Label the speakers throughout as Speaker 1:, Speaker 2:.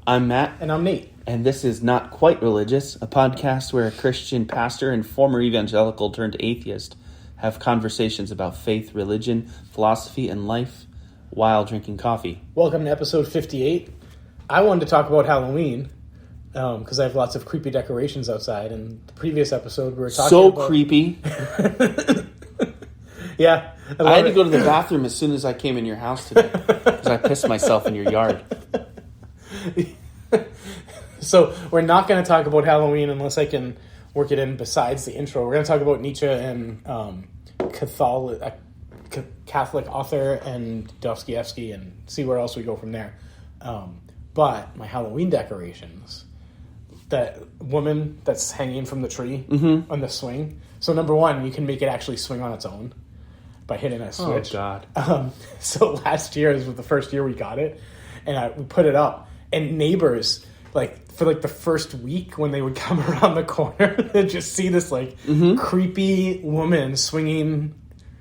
Speaker 1: I'm Matt.
Speaker 2: And I'm Nate.
Speaker 1: And this is Not Quite Religious, a podcast where a Christian pastor and former evangelical turned atheist have conversations about faith, religion, philosophy, and life while drinking coffee.
Speaker 2: Welcome to episode 58. I wanted to talk about Halloween because I have lots of creepy decorations outside. And the previous episode we were talking about...
Speaker 1: creepy.
Speaker 2: Yeah.
Speaker 1: I had to go to the bathroom as soon as I came in your house today because I pissed myself in your yard.
Speaker 2: So we're not going to talk about Halloween unless I can work it in besides the intro. We're going to talk about Nietzsche and Catholic author and Dostoevsky and see where else we go from there. But my Halloween decorations, that woman that's hanging from the tree on the swing. So number one, you can make it actually swing on its own by hitting a switch.
Speaker 1: Oh, God.
Speaker 2: So last year was the first year we got it, and we put it up. And neighbors, for the first week when they would come around the corner, they'd just see this, creepy woman swinging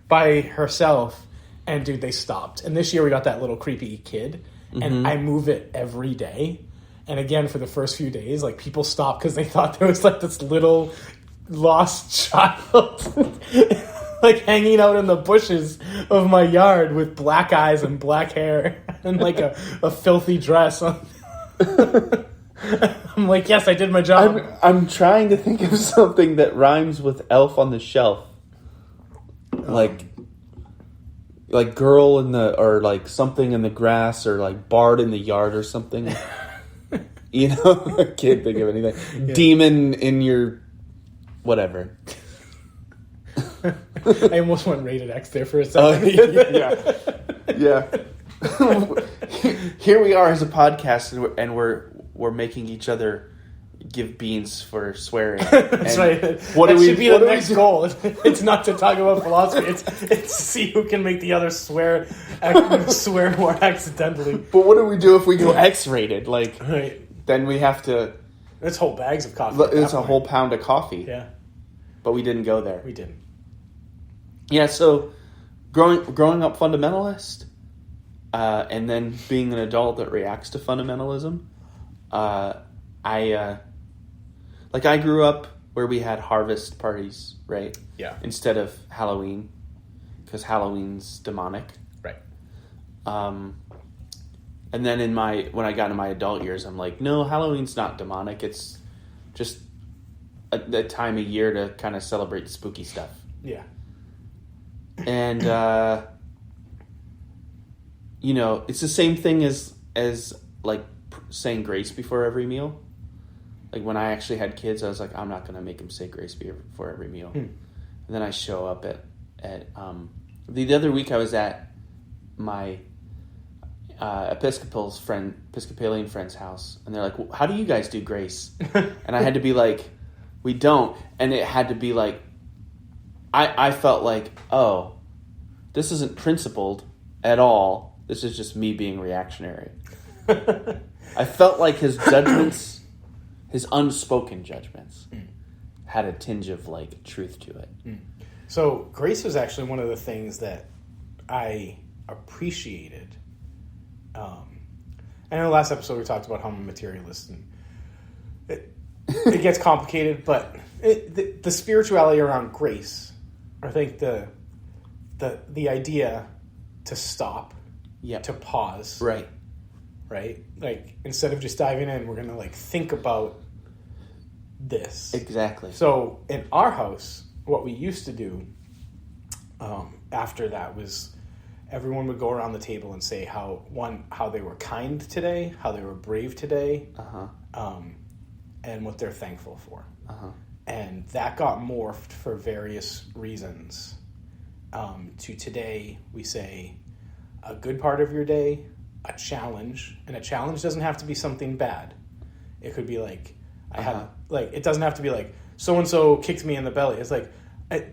Speaker 2: by herself. And, dude, they stopped. And this year we got that little creepy kid, and I move it every day. And, again, for the first few days, people stopped because they thought there was, this little lost child, hanging out in the bushes of my yard with black eyes and black hair and, a filthy dress on. I'm like, yes, I did my job.
Speaker 1: I'm trying to think of something that rhymes with elf on the shelf. Like girl in the, or something in the grass, or bard in the yard or something. I can't think of anything. Yeah. Demon in your whatever.
Speaker 2: I almost went rated X there for a second.
Speaker 1: Yeah. Here we are as a podcast, and we're making each other give beans for swearing.
Speaker 2: That's right. That should be the next goal. It's not to talk about philosophy. It's to see who can make the other swear more accidentally.
Speaker 1: But what do we do if we go X-rated?
Speaker 2: Right.
Speaker 1: Then we have to.
Speaker 2: It's whole bags of coffee.
Speaker 1: It's a whole pound of coffee.
Speaker 2: Yeah.
Speaker 1: But we didn't go there.
Speaker 2: We didn't.
Speaker 1: Yeah. So, growing up fundamentalist. And then being an adult that reacts to fundamentalism, I grew up where we had harvest parties, right?
Speaker 2: Yeah.
Speaker 1: Instead of Halloween, because Halloween's demonic,
Speaker 2: right?
Speaker 1: And then when I got into my adult years, I'm like, no, Halloween's not demonic. It's just a time of year to kind of celebrate spooky stuff.
Speaker 2: Yeah.
Speaker 1: And it's the same thing as saying grace before every meal. When I actually had kids, I was like, I'm not going to make them say grace before every meal. And then I show up at the other week I was at my Episcopalian friend's house, and they're like, well, how do you guys do grace? And I had to be like, we don't. And it had to be I felt like, oh, this isn't principled at all. This is just me being reactionary. I felt like his judgments, his unspoken judgments, had a tinge of truth to it.
Speaker 2: So grace was actually one of the things that I appreciated. I know last episode we talked about how I'm a materialist, and it gets complicated, but the spirituality around grace, I think the idea to stop.
Speaker 1: Yep.
Speaker 2: To pause.
Speaker 1: Right.
Speaker 2: Instead of just diving in, we're going to think about this.
Speaker 1: Exactly.
Speaker 2: So in our house, what we used to do after that was everyone would go around the table and say how they were kind today, how they were brave today, and what they're thankful for. And that got morphed for various reasons. To today, we say a good part of your day, a challenge, and a challenge doesn't have to be something bad. It could be it doesn't have to be so-and-so kicked me in the belly. It's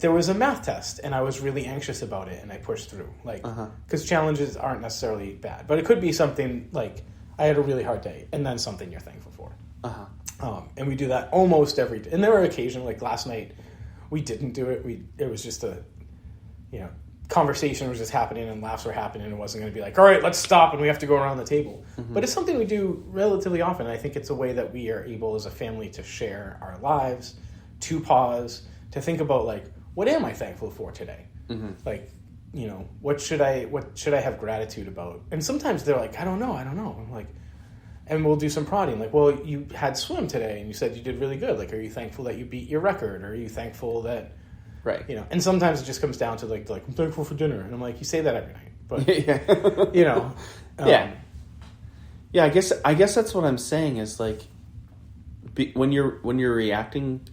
Speaker 2: there was a math test and I was really anxious about it and I pushed through. Because challenges aren't necessarily bad, but it could be something I had a really hard day and then something you're thankful for. And we do that almost every day. And there were occasions, last night, we didn't do it. It was just conversation was just happening and laughs were happening, and it wasn't going to be like, all right, let's stop and we have to go around the table. But it's something we do relatively often. I think it's a way that we are able as a family to share our lives, to pause, to think about like, what am I thankful for today? Like, you know, what should I have gratitude about? And sometimes they're like, I don't know. I'm like, and we'll do some prodding. Like, well, you had swim today and you said you did really good. Like, are you thankful that you beat your record? Or are you thankful that,
Speaker 1: right?
Speaker 2: You know, and sometimes it just comes down to like I'm thankful for dinner. And I'm like, you say that every night, but you know,
Speaker 1: yeah. I guess that's what I'm saying is like, when you're reacting,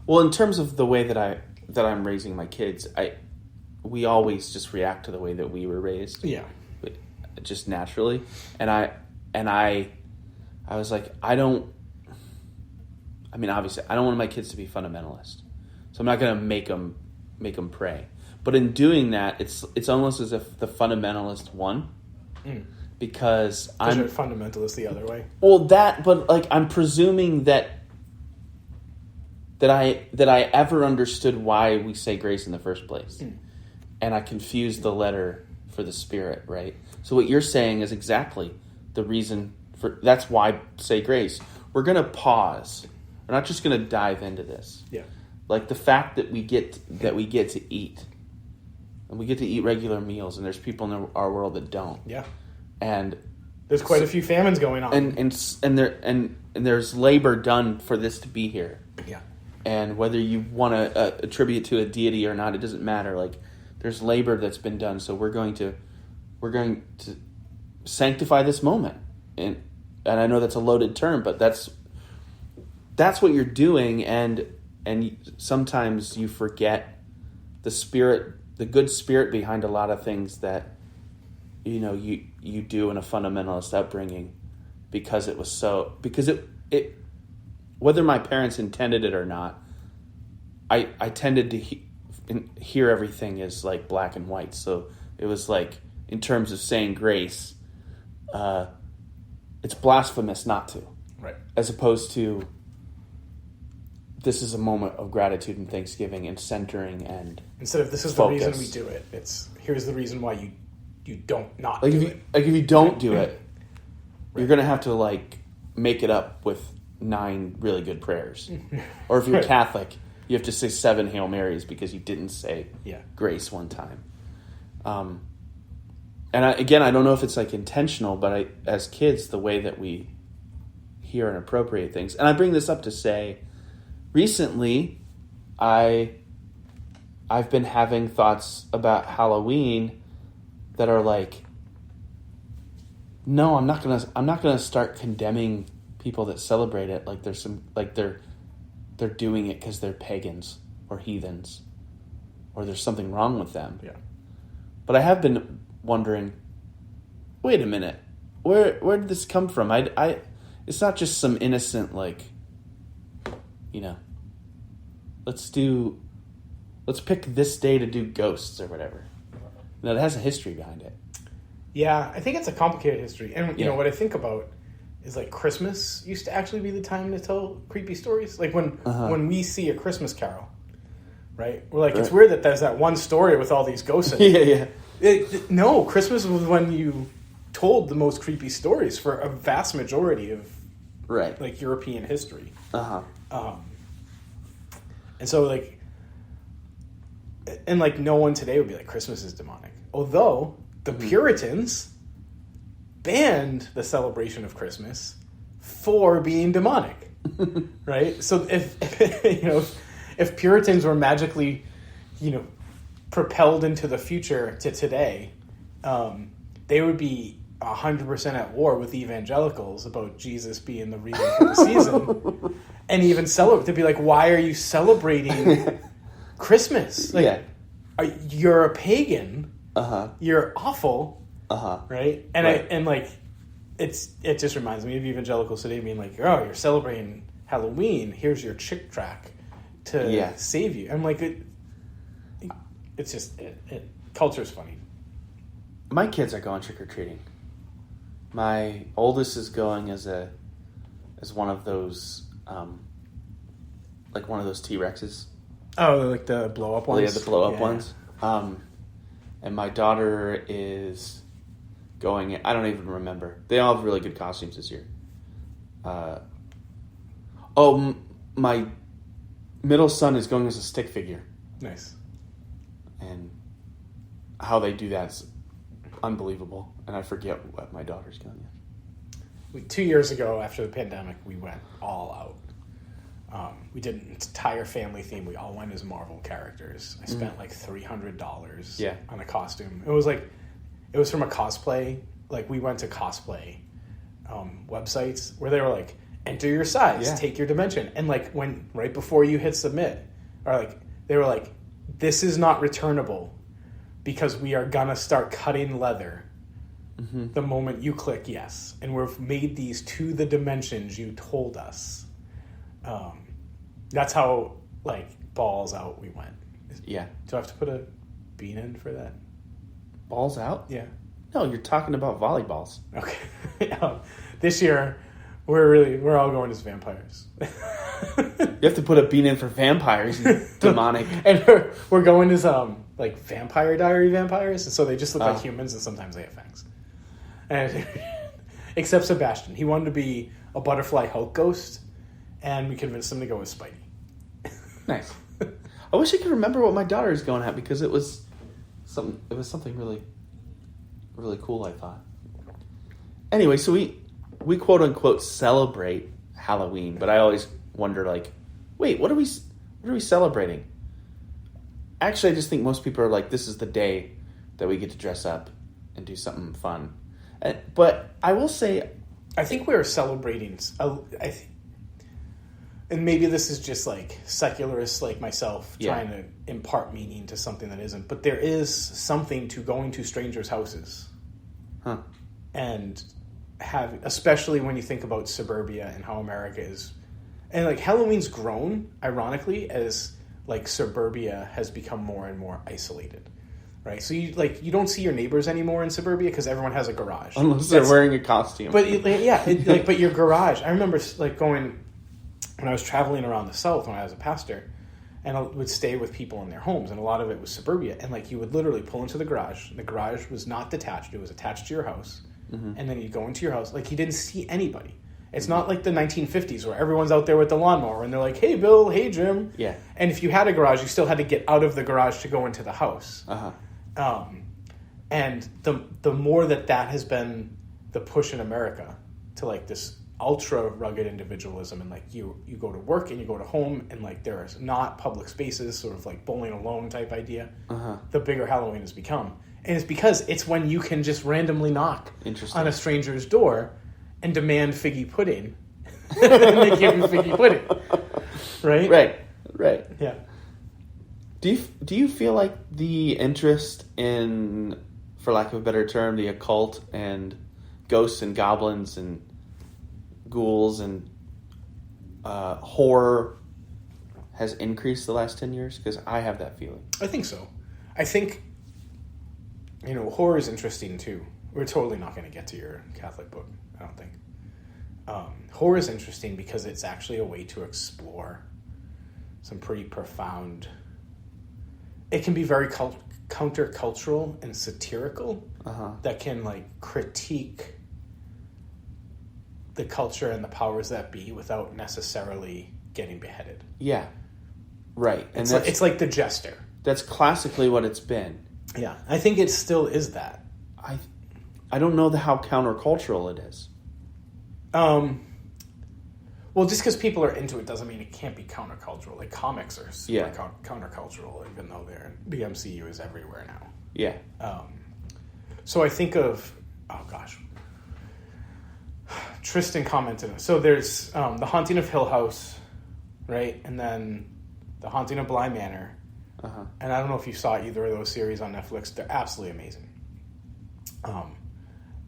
Speaker 1: well, in terms of the way that I'm raising my kids, we always just react to the way that we were raised.
Speaker 2: Yeah.
Speaker 1: Just naturally. And I was like, obviously, I don't want my kids to be fundamentalist. So I'm not going to make them pray. But in doing that, it's almost as if the fundamentalist won. Because I'm...
Speaker 2: You're a fundamentalist the other way.
Speaker 1: Well, but like, I'm presuming that I ever understood why we say grace in the first place. And I confused the letter for the spirit, right? So what you're saying is exactly the reason that's why say grace. We're going to pause. We're not just going to dive into this.
Speaker 2: Yeah.
Speaker 1: Like the fact that we get to eat. And we get to eat regular meals, and there's people in our world that don't.
Speaker 2: Yeah.
Speaker 1: And
Speaker 2: there's quite a few famines going on.
Speaker 1: And there's labor done for this to be here.
Speaker 2: Yeah.
Speaker 1: And whether you want to attribute to a deity or not, it doesn't matter. Like, there's labor that's been done, so we're going to sanctify this moment. And I know that's a loaded term, but that's what you're doing. And sometimes you forget the spirit, the good spirit behind a lot of things that you know you do in a fundamentalist upbringing, because it whether my parents intended it or not, I tended to hear everything as like black and white. So it was like, in terms of saying grace, it's blasphemous not to.
Speaker 2: Right.
Speaker 1: As opposed to, this is a moment of gratitude and thanksgiving and centering, and
Speaker 2: instead of this is
Speaker 1: focus.
Speaker 2: The reason we do it, it's here's the reason why you don't not
Speaker 1: like
Speaker 2: do
Speaker 1: if
Speaker 2: it.
Speaker 1: Like if you don't do it,
Speaker 2: Right.
Speaker 1: you're gonna have to like make it up with 9 really good prayers. Or if you're
Speaker 2: Right.
Speaker 1: Catholic, you have to say 7 Hail Marys because you didn't say
Speaker 2: Yeah.
Speaker 1: grace one time. And I don't know if it's like intentional, but as kids, the way that we hear and appropriate things. And I bring this up to say, recently, I've been having thoughts about Halloween that are like, no, I'm not gonna start condemning people that celebrate it like there's some like they're doing it because they're pagans or heathens, or there's something wrong with them.
Speaker 2: Yeah.
Speaker 1: But I have been wondering, wait a minute, where did this come from? It's not just some innocent like, you know, let's pick this day to do ghosts or whatever. No, it has a history behind it.
Speaker 2: Yeah, I think it's a complicated history. And you
Speaker 1: Yeah.
Speaker 2: know what I think about is like Christmas used to actually be the time to tell creepy stories. Like when we see a Christmas Carol, right? We're like, it's weird that there's that one story with all these ghosts in it.
Speaker 1: Yeah.
Speaker 2: No, Christmas was when you told the most creepy stories for a vast majority of
Speaker 1: Right.
Speaker 2: like European history.
Speaker 1: Uh-huh.
Speaker 2: And so like, and like no one today would be like, Christmas is demonic. Although the Puritans banned the celebration of Christmas for being demonic, right? So if if Puritans were magically, propelled into the future to today, they would be 100% at war with evangelicals about Jesus being the reason for the season, and even celebrate to be like, why are you celebrating Christmas? Like, you're a pagan. You're awful. Right? And it just reminds me of evangelicals today being like, oh, you're celebrating Halloween. Here's your chick track to save you. I'm like, it's just culture's funny.
Speaker 1: My kids are going trick or treating. My oldest is going as one of those like one of those T-Rexes.
Speaker 2: Oh, like the blow up ones.
Speaker 1: Yeah, the blow up ones. and my daughter is going. I don't even remember. They all have really good costumes this year. My middle son is going as a stick figure.
Speaker 2: Nice.
Speaker 1: And how they do that is unbelievable. And I forget what my daughter's going as.
Speaker 2: 2 years ago, after the pandemic, we went all out. We did an entire family theme. We all went as Marvel characters. I spent like $300 on a costume. It was from a cosplay. Like, we went to cosplay websites where they were like, enter your size, take your dimension. And like, right before you hit submit, or like, they were like, this is not returnable because we are gonna start cutting leather the moment you click yes. And we've made these to the dimensions you told us. That's how, like, balls out we went.
Speaker 1: Yeah.
Speaker 2: Do I have to put a bean in for that?
Speaker 1: Balls out?
Speaker 2: Yeah.
Speaker 1: No, you're talking about volleyballs.
Speaker 2: Okay. This year, we're all going as vampires.
Speaker 1: You have to put a bean in for vampires, you demonic.
Speaker 2: And we're going as, like, Vampire Diary vampires. And so they just look like humans, and sometimes they have fangs. And except Sebastian. He wanted to be a butterfly Hulk ghost, and we convinced him to go with Spidey.
Speaker 1: Nice. I wish I could remember what my daughter is going at, because it was something really, really cool, I thought. Anyway, so we quote unquote celebrate Halloween, but I always wonder, like, wait, what are we celebrating? Actually, I just think most people are like, this is the day that we get to dress up and do something fun. But I will say,
Speaker 2: I think we're celebrating. And maybe this is just like secularists like myself trying to impart meaning to something that isn't. But there is something to going to strangers' houses, and especially when you think about suburbia and how America is, and like Halloween's grown ironically as like suburbia has become more and more isolated. Right, so you don't see your neighbors anymore in suburbia because everyone has a garage,
Speaker 1: unless they're wearing a costume.
Speaker 2: But but your garage. I remember like going when I was traveling around the South when I was a pastor, and I would stay with people in their homes, and a lot of it was suburbia. And like you would literally pull into the garage. The garage was not detached; it was attached to your house. And then you go into your house, like you didn't see anybody. It's not like the 1950s where everyone's out there with the lawnmower and they're like, "Hey, Bill. Hey, Jim."
Speaker 1: Yeah.
Speaker 2: And if you had a garage, you still had to get out of the garage to go into the house. And the more that has been the push in America to like this ultra rugged individualism, and like you go to work and you go to home and like there is not public spaces, sort of like bowling alone type idea, the bigger Halloween has become. And it's because it's when you can just randomly knock on a stranger's door and demand figgy pudding and they give you figgy pudding.
Speaker 1: Right.
Speaker 2: Yeah.
Speaker 1: Do you feel like the interest in, for lack of a better term, the occult and ghosts and goblins and ghouls and horror has increased the last 10 years? Because I have that feeling.
Speaker 2: I think so. I think, horror is interesting too. We're totally not going to get to your Catholic book, I don't think. Horror is interesting because it's actually a way to explore some pretty profound... It can be very countercultural and satirical that can like critique the culture and the powers that be without necessarily getting beheaded.
Speaker 1: Yeah, right. And
Speaker 2: it's like The Jester.
Speaker 1: That's classically what it's been.
Speaker 2: Yeah, I think it still is that.
Speaker 1: I don't know how countercultural it is.
Speaker 2: Well, just because people are into it doesn't mean it can't be countercultural. Like, comics are super countercultural, even though the MCU is everywhere now.
Speaker 1: Yeah.
Speaker 2: So I think of, Tristan commented. So there's The Haunting of Hill House, right? And then The Haunting of Bly Manor. And I don't know if you saw either of those series on Netflix. They're absolutely amazing.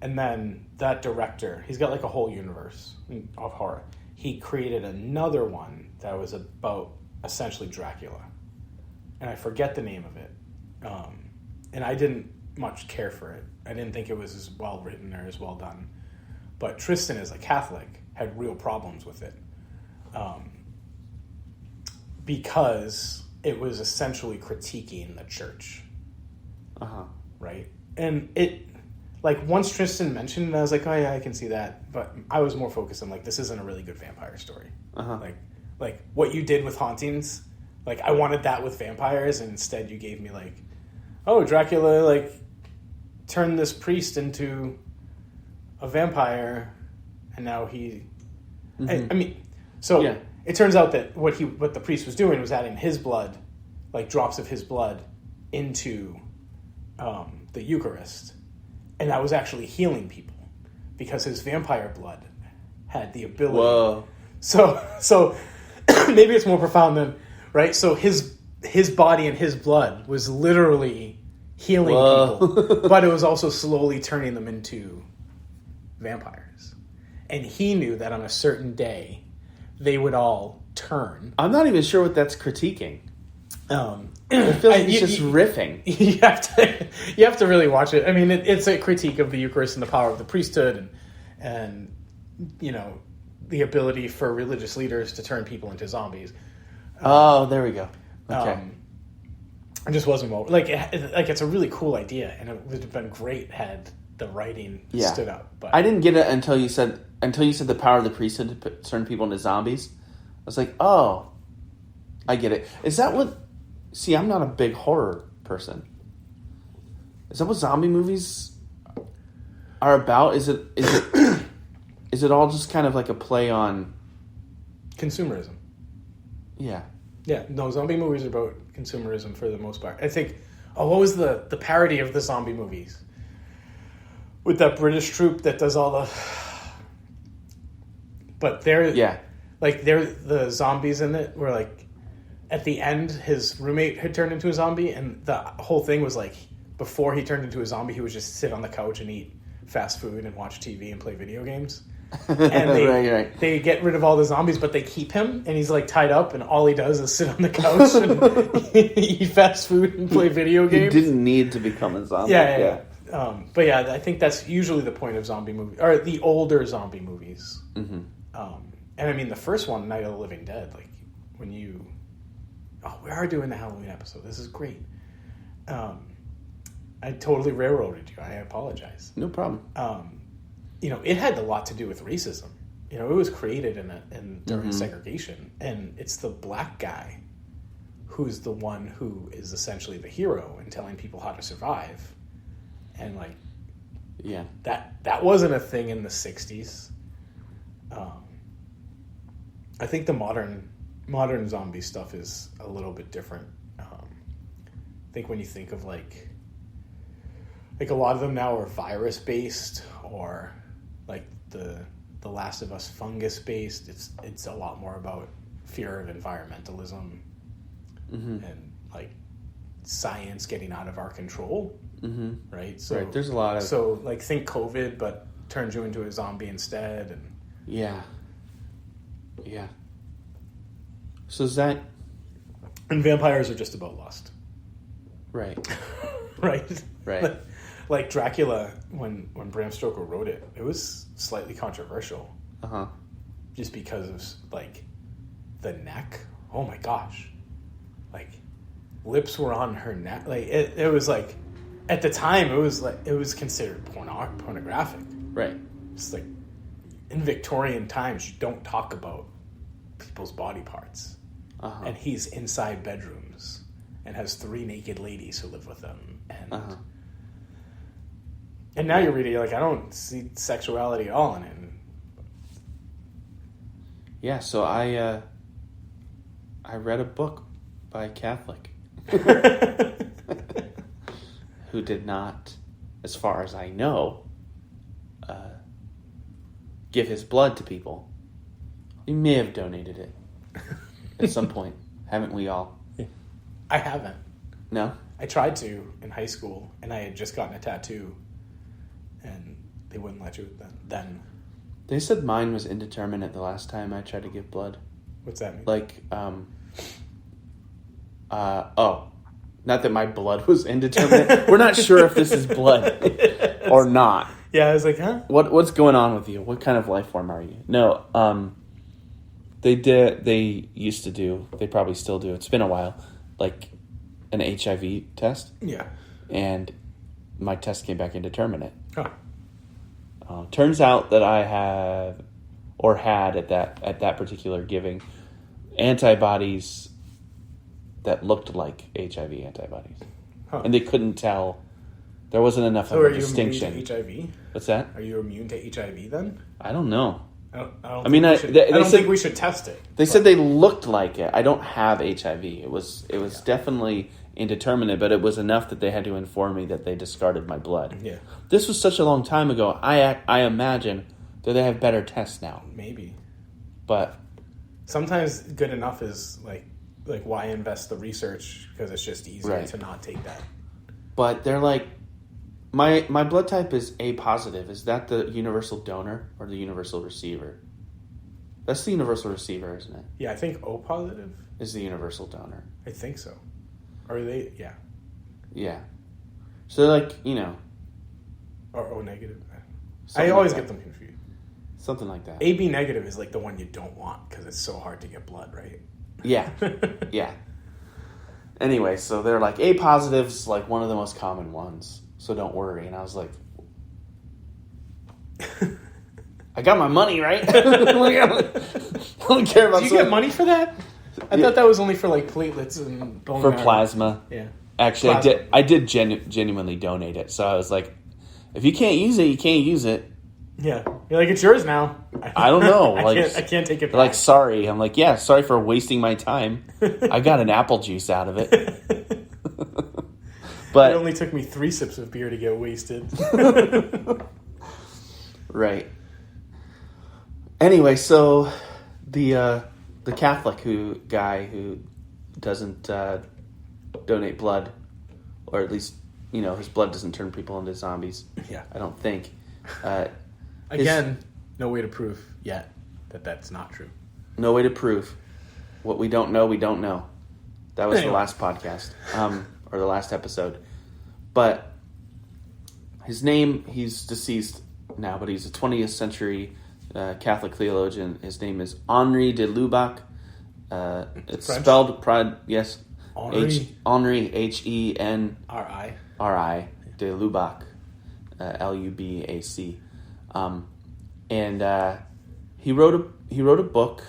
Speaker 2: And then that director, he's got like a whole universe of horror. He created another one that was about essentially Dracula. And I forget the name of it. And I didn't much care for it. I didn't think it was as well written or as well done. But Tristan, as a Catholic, had real problems with it. Because it was essentially critiquing the church. right? And it, like, once Tristan mentioned it, I was like, oh yeah, I can see that. But I was more focused on, like, this isn't a really good vampire story.
Speaker 1: Uh-huh.
Speaker 2: Like what you did with Hauntings, like, I wanted that with vampires, and instead you gave me, like, oh, Dracula, like, turned this priest into a vampire, and now he... I mean, so
Speaker 1: Yeah.
Speaker 2: it turns out that what the priest was doing was adding his blood, like drops of his blood, into the Eucharist, and that was actually healing people because his vampire blood had the ability.
Speaker 1: Whoa.
Speaker 2: So maybe it's more profound than right. So his body and his blood was literally healing people, but it was also slowly turning them into vampires. And he knew that on a certain day, they would all turn.
Speaker 1: I'm not even sure what that's critiquing.
Speaker 2: It
Speaker 1: feels like he's just riffing.
Speaker 2: You have to really watch it. I mean, it's a critique of the Eucharist and the power of the priesthood, and you know, the ability for religious leaders to turn people into zombies.
Speaker 1: Oh, there we go. Okay.
Speaker 2: It just wasn't like it's a really cool idea, and it would have been great had the writing stood up. But
Speaker 1: I didn't get it until you said the power of the priesthood to turn people into zombies. I was like, oh, I get it. Is that what? See, I'm not a big horror person. Is that what zombie movies are about? Is it is it all just kind of like a play on
Speaker 2: consumerism?
Speaker 1: Yeah.
Speaker 2: Yeah, no, zombie movies are about consumerism for the most part. I think, what was the parody of the zombie movies? With that British troupe that does all the... But they're the zombies in it were like, at the end, his roommate had turned into a zombie, and the whole thing was like, before he turned into a zombie, he would just sit on the couch and eat fast food and watch TV and play video games. And they get rid of all the zombies, but they keep him, and he's like tied up, and all he does is sit on the couch and eat fast food and play video games.
Speaker 1: He didn't need to become a zombie.
Speaker 2: Yeah. But yeah, I think that's usually the point of zombie movies, or the older zombie movies.
Speaker 1: Mm-hmm.
Speaker 2: And I mean, the first one, Night of the Living Dead, like when you... Oh, we are doing the Halloween episode. This is great. I totally railroaded you. I apologize.
Speaker 1: No problem.
Speaker 2: You know, it had a lot to do with racism. You know, it was created during segregation, and it's the black guy who's the one who is essentially the hero in telling people how to survive. And like,
Speaker 1: yeah,
Speaker 2: that wasn't a thing in the 60s. I think the modern zombie stuff is a little bit different. I think when you think of like a lot of them now are virus based, or like the Last of Us fungus based. It's a lot more about fear of environmentalism and like science getting out of our control. Mm-hmm. Right. So
Speaker 1: there's a lot of
Speaker 2: like think COVID, but turns you into a zombie instead, and
Speaker 1: yeah. So is that...
Speaker 2: And vampires are just about lust.
Speaker 1: Right.
Speaker 2: Right. Like Dracula, when Bram Stoker wrote it, it was slightly controversial.
Speaker 1: Uh-huh.
Speaker 2: Just because of, like, the neck. Oh my gosh. Like, lips were on her neck. Like, it was like, at the time, it was considered pornographic.
Speaker 1: Right.
Speaker 2: It's like, in Victorian times, you don't talk about people's body parts. Uh-huh. And he's inside bedrooms and has 3 naked ladies who live with him. And and now you're reading, you're like, I don't see sexuality at all in it.
Speaker 1: Yeah, so I read a book by a Catholic who did not, as far as I know, give his blood to people. He may have donated it at some point. Haven't we all?
Speaker 2: I haven't.
Speaker 1: No?
Speaker 2: I tried to in high school, and I had just gotten a tattoo, and they wouldn't let you then.
Speaker 1: They said mine was indeterminate the last time I tried to give blood.
Speaker 2: What's that mean?
Speaker 1: Like, not that my blood was indeterminate. We're not sure if this is blood or not.
Speaker 2: Yeah, I was like, huh?
Speaker 1: What's going on with you? What kind of life form are you? No, they used to do, they probably still do, it's been a while, like an HIV test.
Speaker 2: Yeah.
Speaker 1: And my test came back indeterminate.
Speaker 2: Huh.
Speaker 1: Turns out that I have, or had at that particular giving, antibodies that looked like HIV antibodies.
Speaker 2: Huh.
Speaker 1: And they couldn't tell. There wasn't enough of a distinction.
Speaker 2: Are you immune to HIV?
Speaker 1: What's that?
Speaker 2: Are you immune to HIV then?
Speaker 1: I don't know.
Speaker 2: I
Speaker 1: They
Speaker 2: don't
Speaker 1: said,
Speaker 2: think we should test it.
Speaker 1: They said they looked like it. I don't have HIV. It was definitely indeterminate, but it was enough that they had to inform me that they discarded my blood.
Speaker 2: Yeah.
Speaker 1: This was such a long time ago. I imagine that they have better tests now.
Speaker 2: Maybe.
Speaker 1: But
Speaker 2: sometimes good enough is like why invest the research, because it's just easier to not take that.
Speaker 1: But they're like, my blood type is A positive. Is that the universal donor or the universal receiver? That's the universal receiver, isn't it?
Speaker 2: Yeah, I think O positive
Speaker 1: is the universal donor.
Speaker 2: I think so. Are they? Yeah.
Speaker 1: Yeah. So they're like,
Speaker 2: Or O negative. I always get them confused.
Speaker 1: Something like that.
Speaker 2: AB negative is like the one you don't want because it's so hard to get blood, right?
Speaker 1: Yeah. Yeah. Anyway, so they're like, A positive's like one of the most common ones, so don't worry. And I was like, I got my money, right? I don't care about.
Speaker 2: Do you get money for that? I thought that was only for like platelets and bone
Speaker 1: for
Speaker 2: marrow.
Speaker 1: plasma.
Speaker 2: Yeah.
Speaker 1: Actually,
Speaker 2: plasma.
Speaker 1: I did genuinely donate it. So I was like, if you can't use it, you can't use it.
Speaker 2: Yeah. You're like, it's yours now.
Speaker 1: I don't know.
Speaker 2: I can't take it back.
Speaker 1: Like, sorry. I'm like, yeah, sorry for wasting my time. I got an apple juice out of it. But
Speaker 2: it only took me 3 sips of beer to get wasted.
Speaker 1: Right. Anyway, so the Catholic guy who doesn't donate blood, or at least his blood doesn't turn people into zombies.
Speaker 2: Yeah,
Speaker 1: I don't think.
Speaker 2: Again, no way to prove yet that that's not true.
Speaker 1: No way to prove. What we don't know, we don't know. That was the last podcast, or the last episode. But his name, he's deceased now, but he's a 20th century Catholic theologian. His name is Henri de Lubac. It's
Speaker 2: French?
Speaker 1: spelled yes.
Speaker 2: Henri.
Speaker 1: Henri, Henri
Speaker 2: R.I.
Speaker 1: de Lubac, Lubac. And he wrote a book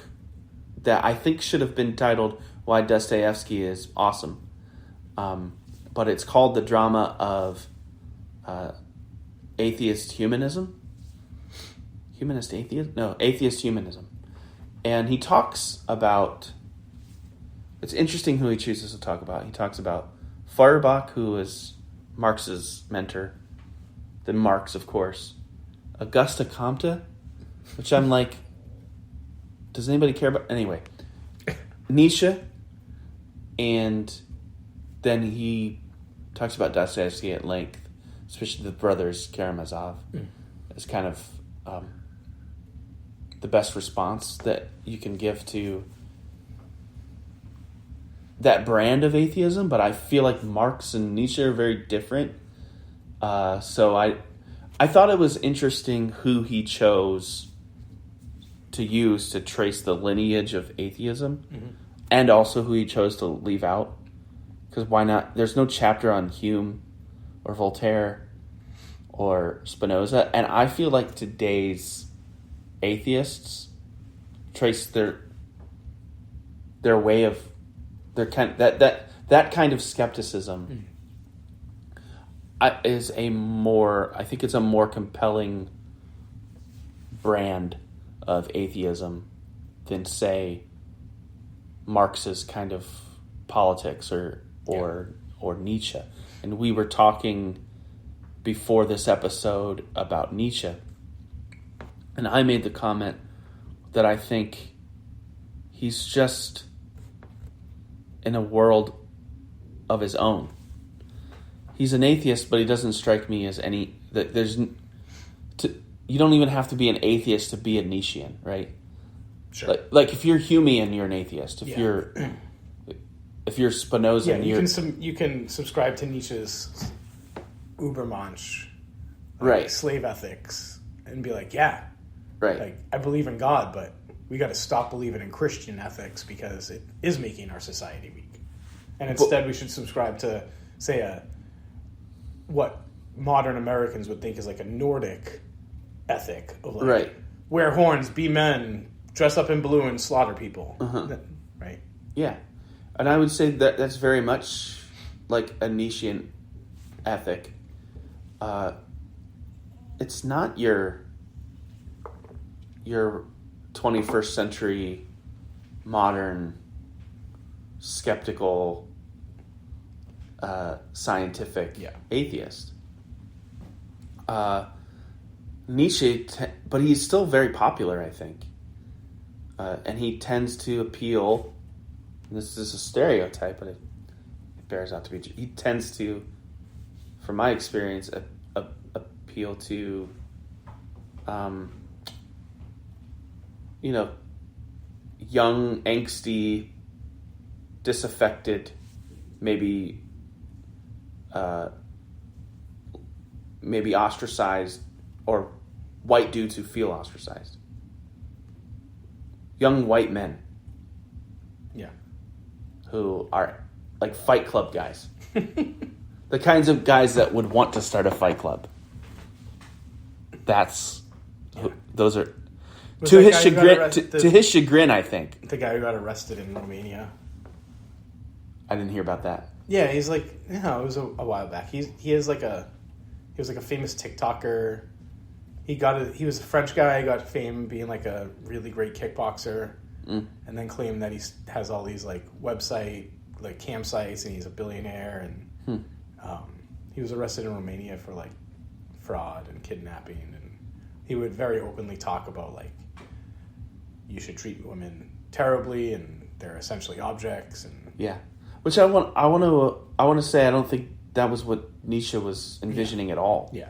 Speaker 1: that I think should have been titled "Why Dostoevsky is Awesome," but it's called "The Drama of Atheist Humanism." Atheist humanism. And he talks about, it's interesting who he chooses to talk about. He talks about Feuerbach, who was Marx's mentor, then Marx, of course, Auguste Comte, which I'm like, does anybody care about? Anyway, Nietzsche, and then he talks about Dostoevsky at length, especially the brothers Karamazov, as kind of the best response that you can give to that brand of atheism. But I feel like Marx and Nietzsche are very different. So I thought it was interesting who he chose to use to trace the lineage of atheism, and also who he chose to leave out. Because why not? There's no chapter on Hume or Voltaire or Spinoza, and I feel like today's atheists trace their way of their kind that kind of skepticism is I think it's a more compelling brand of atheism than, say, Marx's kind of politics or Nietzsche. And we were talking before this episode about Nietzsche, and I made the comment that I think he's just in a world of his own. He's an atheist, but he doesn't strike me as any. You don't even have to be an atheist to be a Nietzschean, right?
Speaker 2: Sure.
Speaker 1: Like if you're Humean, you're an atheist. If you're Spinoza,
Speaker 2: you can subscribe to Nietzsche's Übermensch,
Speaker 1: right?
Speaker 2: Slave ethics, and be like, yeah,
Speaker 1: right.
Speaker 2: Like, I believe in God, but we got to stop believing in Christian ethics because it is making our society weak. And instead, we should subscribe to, say, what modern Americans would think is like a Nordic ethic of like
Speaker 1: Right.
Speaker 2: wear horns, be men, dress up in blue, and slaughter people. Right.
Speaker 1: Yeah. And I would say that that's very much like a Nietzschean ethic. It's not your 21st century modern skeptical scientific atheist. Nietzsche, but he's still very popular, I think. And he tends to appeal, and this is a stereotype, but it bears out to be true. He tends to, from my experience, appeal to, young, angsty, disaffected, maybe ostracized, or white dudes who feel ostracized. Young white men.
Speaker 2: Yeah.
Speaker 1: Who are like Fight Club guys. The kinds of guys that would want to start a fight club. Those are to his chagrin. To his chagrin, I think.
Speaker 2: The guy who got arrested in Romania.
Speaker 1: I didn't hear about that.
Speaker 2: Yeah, he's like, it was a while back. He was like a famous TikToker. He was a French guy. He got fame being like a really great kickboxer, and then claimed that he has all these like website like campsites, and he's a billionaire. And he was arrested in Romania for like fraud and kidnapping, and he would very openly talk about like you should treat women terribly, and they're essentially objects. And
Speaker 1: yeah, which I want to say I don't think that was what Nietzsche was envisioning at all.
Speaker 2: Yeah.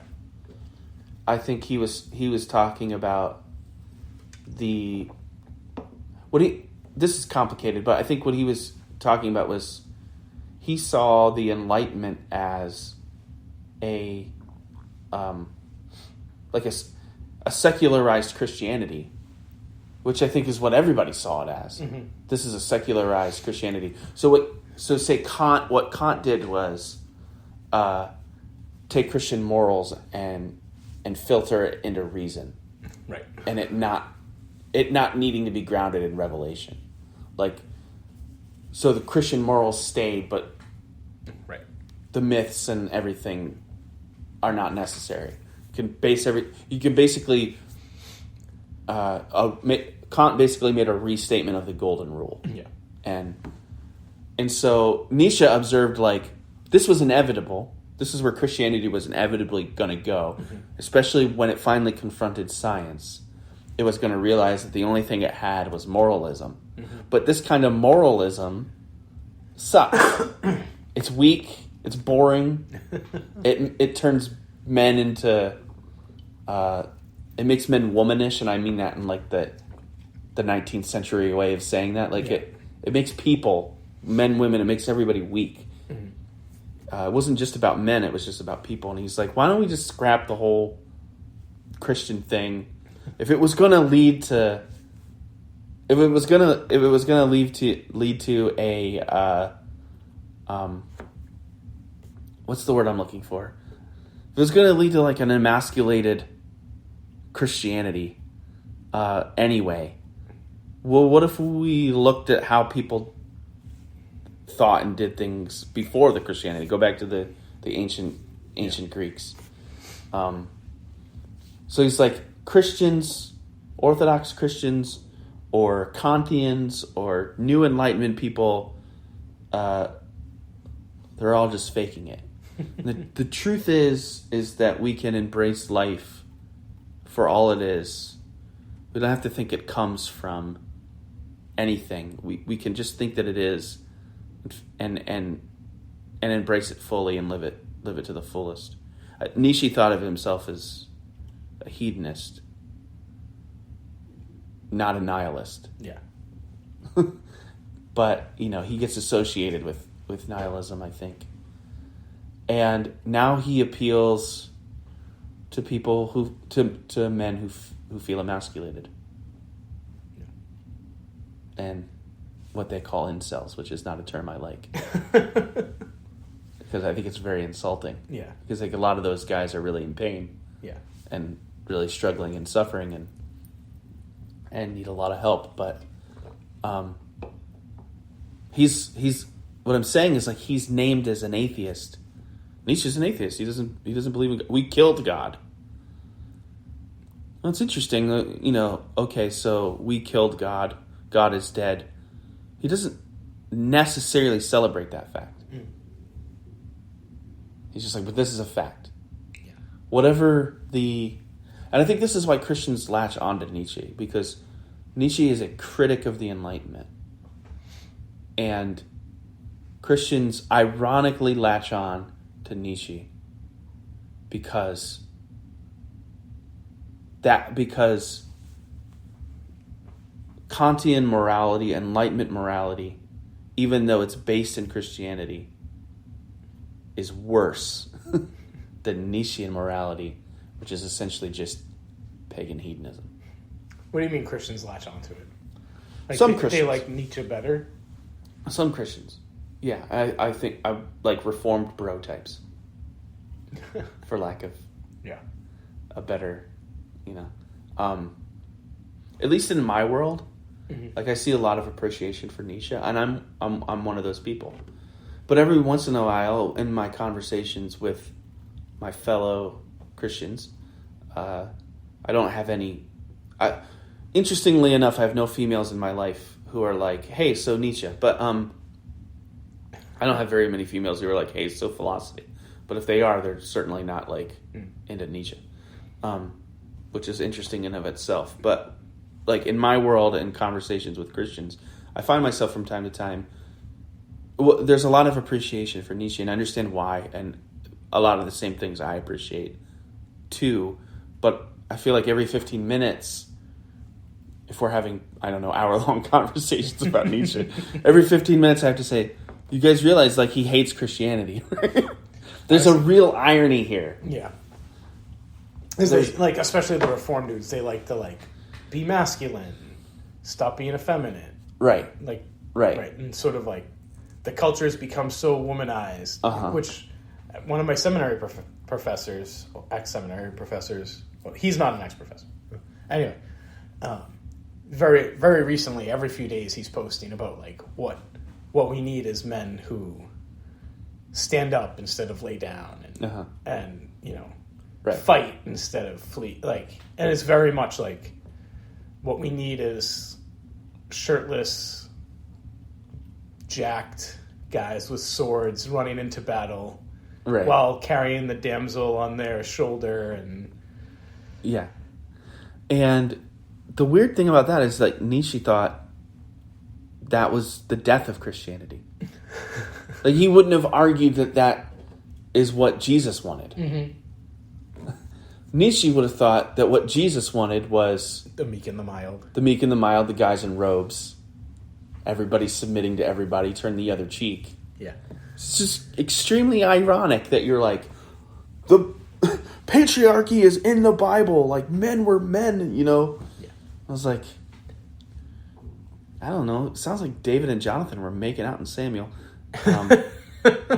Speaker 1: I think he was talking about this is complicated, but I think what he was talking about was he saw the Enlightenment as a secularized Christianity, which I think is what everybody saw it as. Mm-hmm. This is a secularized Christianity. What Kant did was take Christian morals and filter it into reason,
Speaker 2: right?
Speaker 1: And it not needing to be grounded in revelation, so the Christian morals stayed, but
Speaker 2: right,
Speaker 1: the myths and everything are not necessary. Kant basically made a restatement of the golden rule, and so Nietzsche observed this was inevitable. This is where Christianity was inevitably going to go, especially when it finally confronted science. It was going to realize that the only thing it had was moralism. But this kind of moralism sucks. It's weak. It's boring. It turns men into... it makes men womanish, and I mean that in the 19th century way of saying that. It makes people, men, women, it makes everybody weak. It wasn't just about men, it was just about people. And he's like, why don't we just scrap the whole Christian thing? If it was going to lead to a what's the word I'm looking for? If it was going to lead to an emasculated Christianity anyway, well, what if we looked at how people thought and did things before the Christianity? Go back to the ancient Greeks. So he's like, Christians, Orthodox Christians, or Kantians, or New Enlightenment people, they're all just faking it. The truth is that we can embrace life for all it is. We don't have to think it comes from anything. We can just think that it is, and embrace it fully and live it to the fullest. Nietzsche thought of himself as a hedonist, not a nihilist.
Speaker 2: Yeah.
Speaker 1: But he gets associated with nihilism, I think. And now he appeals to people to men who feel emasculated. Yeah. And what they call incels, which is not a term I like. because I think it's very insulting.
Speaker 2: Yeah.
Speaker 1: Because like a lot of those guys are really in pain.
Speaker 2: Yeah.
Speaker 1: And really struggling and suffering and need a lot of help. But he's what I'm saying is like he's named as an atheist. Nietzsche's an atheist. He doesn't believe in God. We killed God. Well, it's interesting. Okay, so we killed God. God is dead. He doesn't necessarily celebrate that fact. He's just like, but this is a fact.
Speaker 2: Yeah.
Speaker 1: And I think this is why Christians latch on to Nietzsche, because Nietzsche is a critic of the Enlightenment. And Christians ironically latch on to Nietzsche because Kantian morality, Enlightenment morality, even though it's based in Christianity, is worse than Nietzschean morality, which is essentially just pagan hedonism.
Speaker 2: What do you mean Christians latch onto it? Like
Speaker 1: Some
Speaker 2: they
Speaker 1: Christians.
Speaker 2: like Nietzsche better?
Speaker 1: Some Christians. Yeah, I think I like reformed bro types. For lack of a better, at least in my world, like I see a lot of appreciation for Nietzsche, and I'm one of those people. But every once in a while, in my conversations with my fellow Christians, I don't have any. Interestingly enough, I have no females in my life who are like, "Hey, so Nietzsche," but I don't have very many females who are like, "Hey, so philosophy." But if they are, they're certainly not like into Nietzsche, which is interesting in of itself. But like in my world and conversations with Christians, I find myself from time to time. Well, there's a lot of appreciation for Nietzsche, and I understand why, and a lot of the same things I appreciate too. But I feel like every 15 minutes, if we're having, hour-long conversations about Nietzsche, every 15 minutes I have to say, you guys realize, like, he hates Christianity. There's a real irony here.
Speaker 2: Yeah. Especially the Reformed dudes, they like to, be masculine, stop being effeminate.
Speaker 1: Right.
Speaker 2: Right. And sort of, the culture has become so womanized, which one of my seminary professors, ex-seminary professors, well, he's not an ex-professor. Anyway, very, very recently, every few days, he's posting about, what we need is men who stand up instead of lay down and fight instead of flee. And it's very much what we need is shirtless, jacked guys with swords running into battle while carrying the damsel on their shoulder.
Speaker 1: And the weird thing about that is Nietzsche thought that was the death of Christianity. He wouldn't have argued that is what Jesus wanted. Mm-hmm. Nietzsche would have thought that what Jesus wanted was
Speaker 2: the meek and the mild. The
Speaker 1: meek and the mild, the guys in robes. Everybody submitting to everybody, turn the other cheek. Yeah. It's just extremely ironic that you're the patriarchy is in the Bible. Men were men, Yeah. I was like, I don't know. It sounds like David and Jonathan were making out in Samuel.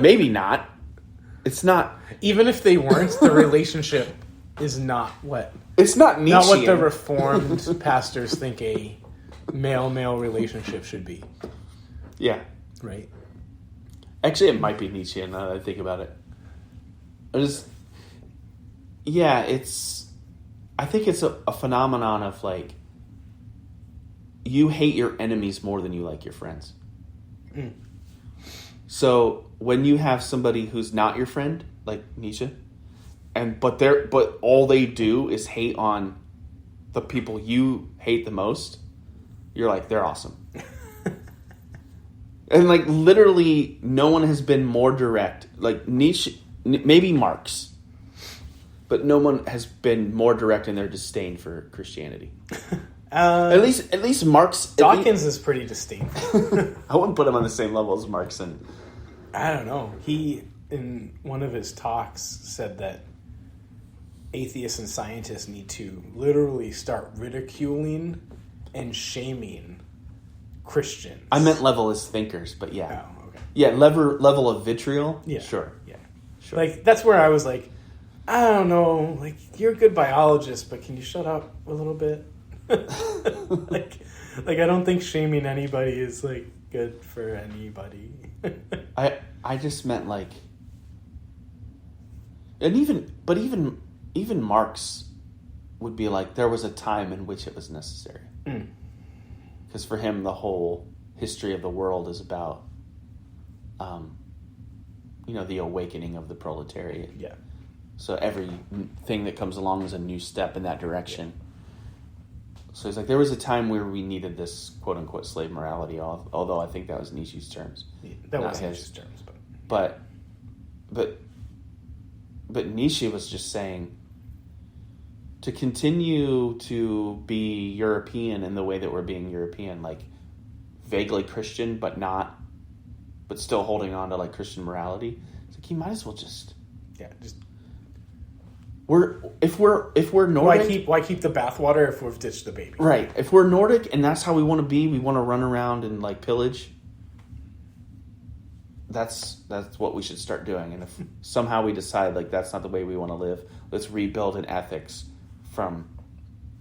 Speaker 1: Maybe not. It's not.
Speaker 2: Even if they weren't, the relationship is not what.
Speaker 1: It's not Nietzschean.
Speaker 2: Not what the Reformed pastors think a male-male relationship should be.
Speaker 1: Yeah.
Speaker 2: Right.
Speaker 1: Actually, it might be Nietzschean now that I think about it. I think it's a phenomenon of you hate your enemies more than you like your friends. Mm. So when you have somebody who's not your friend, like Nietzsche, but all they do is hate on the people you hate the most, you're like, they're awesome. And literally no one has been more direct. Nietzsche, maybe Marx, but no one has been more direct in their disdain for Christianity. At least Marx.
Speaker 2: Dawkins is pretty distinct.
Speaker 1: I wouldn't put him on the same level as Marx. And
Speaker 2: I don't know. He, in one of his talks, said that atheists and scientists need to literally start ridiculing and shaming Christians.
Speaker 1: I meant level as thinkers, but yeah.
Speaker 2: Oh, okay.
Speaker 1: Yeah, level of vitriol?
Speaker 2: Yeah.
Speaker 1: Sure.
Speaker 2: Yeah.
Speaker 1: Sure.
Speaker 2: Like, that's where I was like, I don't know, like, you're a good biologist, but can you shut up a little bit? like, I don't think shaming anybody is, like, good for anybody.
Speaker 1: I just meant, like, and even Marx would be like, there was a time in which it was necessary. Because for him, the whole history of the world is about, the awakening of the proletariat.
Speaker 2: Yeah.
Speaker 1: So every thing that comes along is a new step in that direction. So he's like, there was a time where we needed this quote-unquote slave morality, although I think that was Nietzsche's terms.
Speaker 2: That was Nietzsche's terms.
Speaker 1: But Nietzsche was just saying, to continue to be European in the way that we're being European, like vaguely Christian, but still holding on to like Christian morality. It's like, you might as well just if we're Nordic,
Speaker 2: why keep the bathwater if we've ditched the baby?
Speaker 1: Right. If we're Nordic and that's how we want to be, we want to run around and like pillage. That's what we should start doing. And if somehow we decide like that's not the way we want to live, let's rebuild an ethics from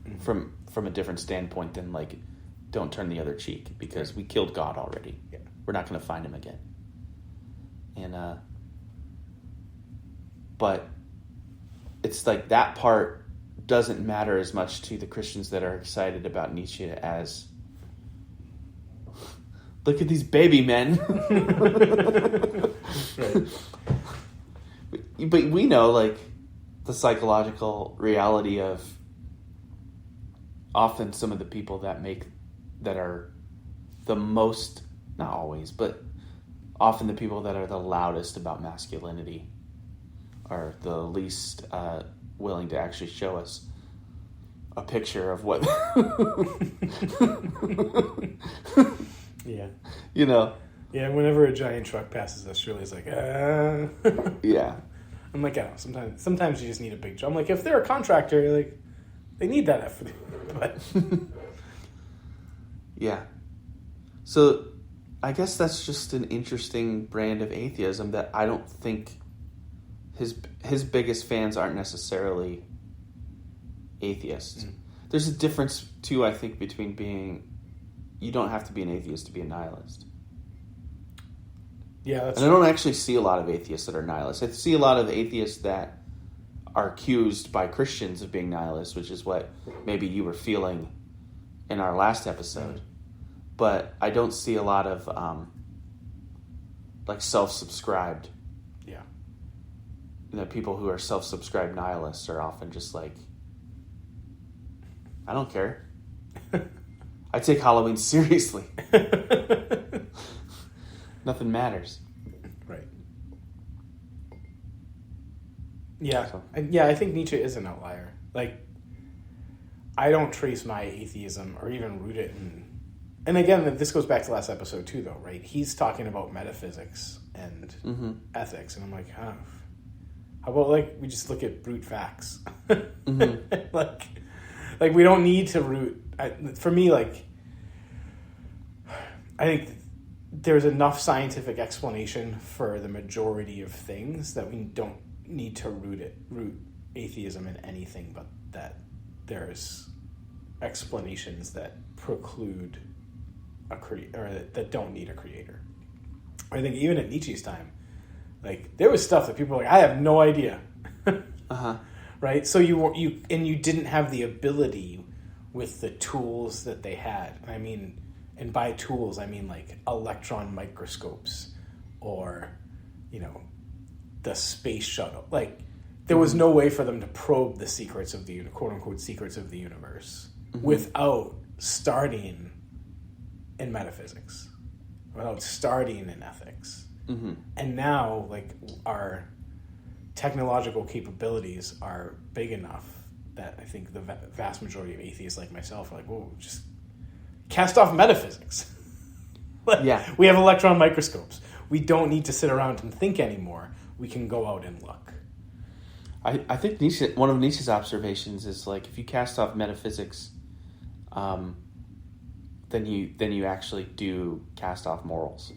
Speaker 1: a different standpoint than like don't turn the other cheek because we killed God already.
Speaker 2: Yeah.
Speaker 1: We're not going to find him again. And but it's like that part doesn't matter as much to the Christians that are excited about Nietzsche as look at these baby men.
Speaker 2: Right.
Speaker 1: But we know like the psychological reality of often some of the people that are the most, not always, but often the people that are the loudest about masculinity are the least willing to actually show us a picture of what
Speaker 2: Yeah.
Speaker 1: Yeah,
Speaker 2: whenever a giant truck passes us, Shirley's like,
Speaker 1: Yeah.
Speaker 2: I'm like, I don't know, sometimes you just need a big truck. I'm like, if they're a contractor, like, they need that effort. But
Speaker 1: yeah. So I guess that's just an interesting brand of atheism that I don't think his biggest fans aren't necessarily atheists. There's a difference too, I think, between you don't have to be an atheist to be a nihilist.
Speaker 2: Yeah, that's
Speaker 1: and I don't actually see a lot of atheists that are nihilists. I see a lot of atheists that are accused by Christians of being nihilists, which is what maybe you were feeling in our last episode. But I don't see a lot of like self-subscribed.
Speaker 2: Yeah.
Speaker 1: People who are self-subscribed nihilists are often just like, I don't care. I take Halloween seriously. Nothing matters.
Speaker 2: Right. Yeah.
Speaker 1: So.
Speaker 2: Yeah, I think Nietzsche is an outlier. Like, I don't trace my atheism or even root it in... And again, this goes back to last episode too, though, right? He's talking about metaphysics and ethics, and I'm like, how about, like, we just look at brute facts? Like, we don't need to root... for me, like, I think there's enough scientific explanation for the majority of things that we don't need to root atheism in anything, but that there's explanations that preclude that don't need a creator. I think even at Nietzsche's time, like, there was stuff that people were like, I have no idea. Right? So you didn't have the ability with the tools that they had. I mean, and by tools, I mean like electron microscopes or, the space shuttle. Like, there was no way for them to probe the secrets of the quote-unquote secrets of the universe without starting in metaphysics, without starting in ethics. And now, like, our technological capabilities are big enough that I think the vast majority of atheists like myself are like, whoa, just cast off metaphysics.
Speaker 1: Yeah.
Speaker 2: We have electron microscopes. We don't need to sit around and think anymore. We can go out and look.
Speaker 1: I think one of Nietzsche's observations is like, if you cast off metaphysics, then you actually do cast off morals.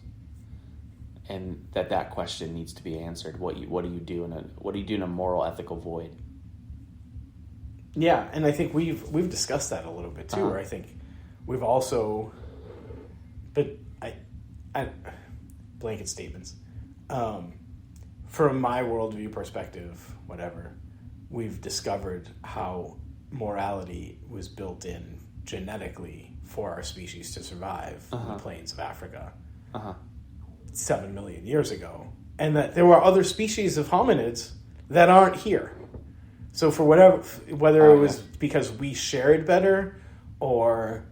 Speaker 1: and that question needs to be answered. What do you do in a moral ethical void?
Speaker 2: Yeah, and I think we've discussed that a little bit too. Where I think we've also, but I blanket statements. From my worldview perspective, whatever, we've discovered how morality was built in genetically for our species to survive in the plains of Africa 7 million years ago, and that there were other species of hominids that aren't here. So for whether it was because we shared better or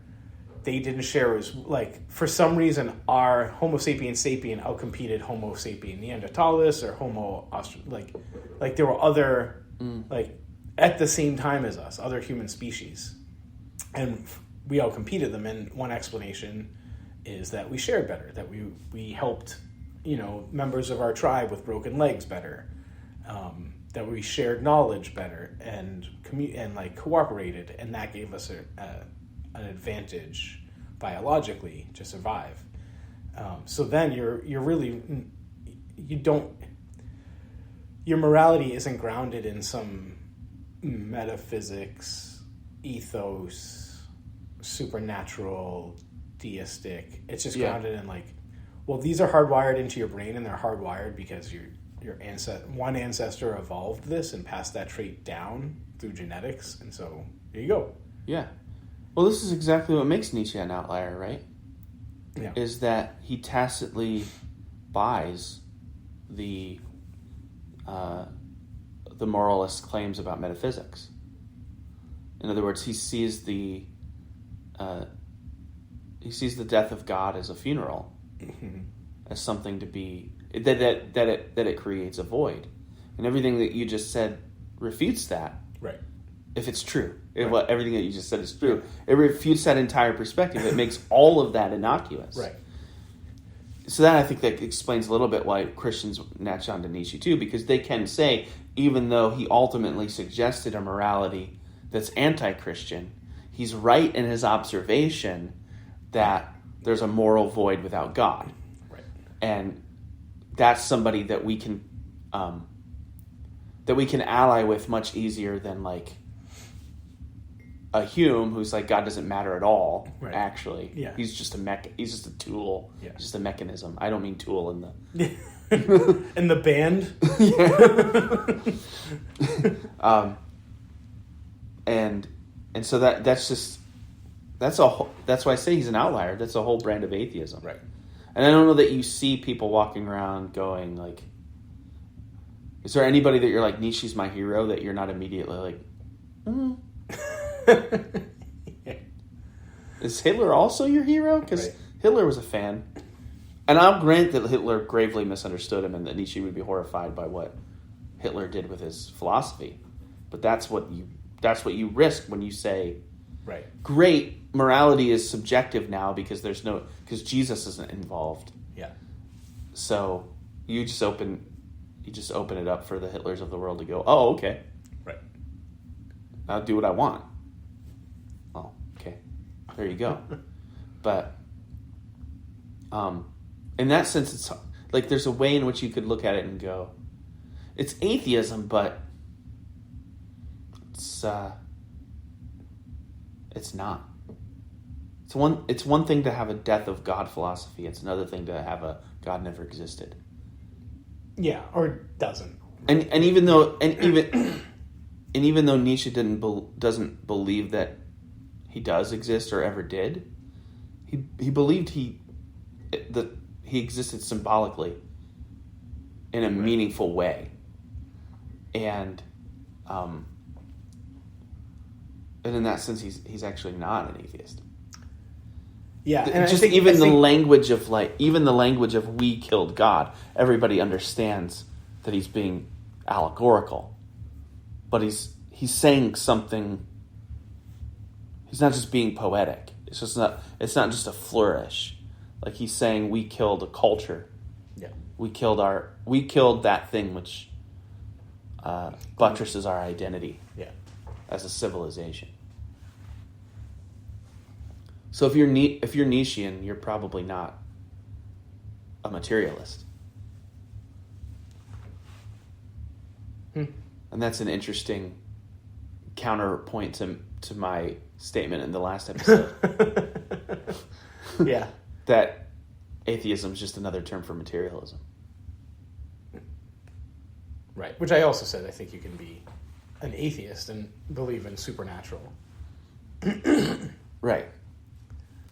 Speaker 2: they didn't share, was like for some reason our Homo sapiens sapien outcompeted Homo sapien neanderthalis or Homo like there were other like at the same time as us, other human species, and we outcompeted them. And one explanation is that we shared better, that we helped members of our tribe with broken legs better. That we shared knowledge better and like cooperated, and that gave us an advantage biologically to survive. So then your morality isn't grounded in some metaphysics, ethos, supernatural, deistic. It's just grounded in like, well, these are hardwired into your brain, and they're hardwired because one ancestor evolved this and passed that trait down through genetics, and so here you go.
Speaker 1: Yeah. Well, this is exactly what makes Nietzsche an outlier, right?
Speaker 2: Yeah.
Speaker 1: Is that he tacitly buys the moralist claims about metaphysics. In other words, he sees the death of God as a funeral, as something to be that it creates a void, and everything that you just said refutes that.
Speaker 2: Right.
Speaker 1: If it's true, everything that you just said is true, it refutes that entire perspective. It makes all of that innocuous.
Speaker 2: Right.
Speaker 1: So that I think that explains a little bit why Christians latch on to Nietzsche too, because they can say, even though he ultimately suggested a morality that's anti-Christian, he's right in his observation that there's a moral void without God.
Speaker 2: Right.
Speaker 1: And that's somebody that we can ally with much easier than like a Hume, who's like, God doesn't matter at all. Right. Actually, he's just he's just a tool. Yeah. Just a mechanism. I don't mean tool in the
Speaker 2: in the band.
Speaker 1: And so that's why I say he's an outlier. That's a whole brand of atheism.
Speaker 2: Right.
Speaker 1: And I don't know that you see people walking around going like, is there anybody that you're like, Nietzsche's my hero, that you're not immediately like, Is Hitler also your hero? Because Hitler was a fan. And I'll grant that Hitler gravely misunderstood him and that Nietzsche would be horrified by what Hitler did with his philosophy. But that's what you risk when you say,
Speaker 2: right,
Speaker 1: great, morality is subjective now because Jesus isn't involved.
Speaker 2: Yeah.
Speaker 1: So you just open it up for the Hitlers of the world to go, oh, okay.
Speaker 2: Right.
Speaker 1: I'll do what I want. Oh, okay. There you go. But in that sense, it's like there's a way in which you could look at it and go, it's atheism, but it's not. It's one thing to have a death of God philosophy. It's another thing to have a God never existed.
Speaker 2: Yeah, or doesn't.
Speaker 1: And even though Nietzsche doesn't believe that he does exist or ever did, he believed that he existed symbolically in a meaningful way, and in that sense, he's actually not an atheist.
Speaker 2: Yeah, and
Speaker 1: just even the language of "we killed God," everybody understands that he's being allegorical, but he's saying something. He's not just being poetic. It's not just a flourish. Like he's saying, we killed a culture.
Speaker 2: Yeah,
Speaker 1: we killed that thing which buttresses our identity.
Speaker 2: Yeah,
Speaker 1: as a civilization. So if you're Nietzschean, you're probably not a materialist. And that's an interesting counterpoint to my statement in the last episode.
Speaker 2: Yeah.
Speaker 1: That atheism is just another term for materialism.
Speaker 2: Right. Which I also said I think you can be an atheist and believe in supernatural.
Speaker 1: Right.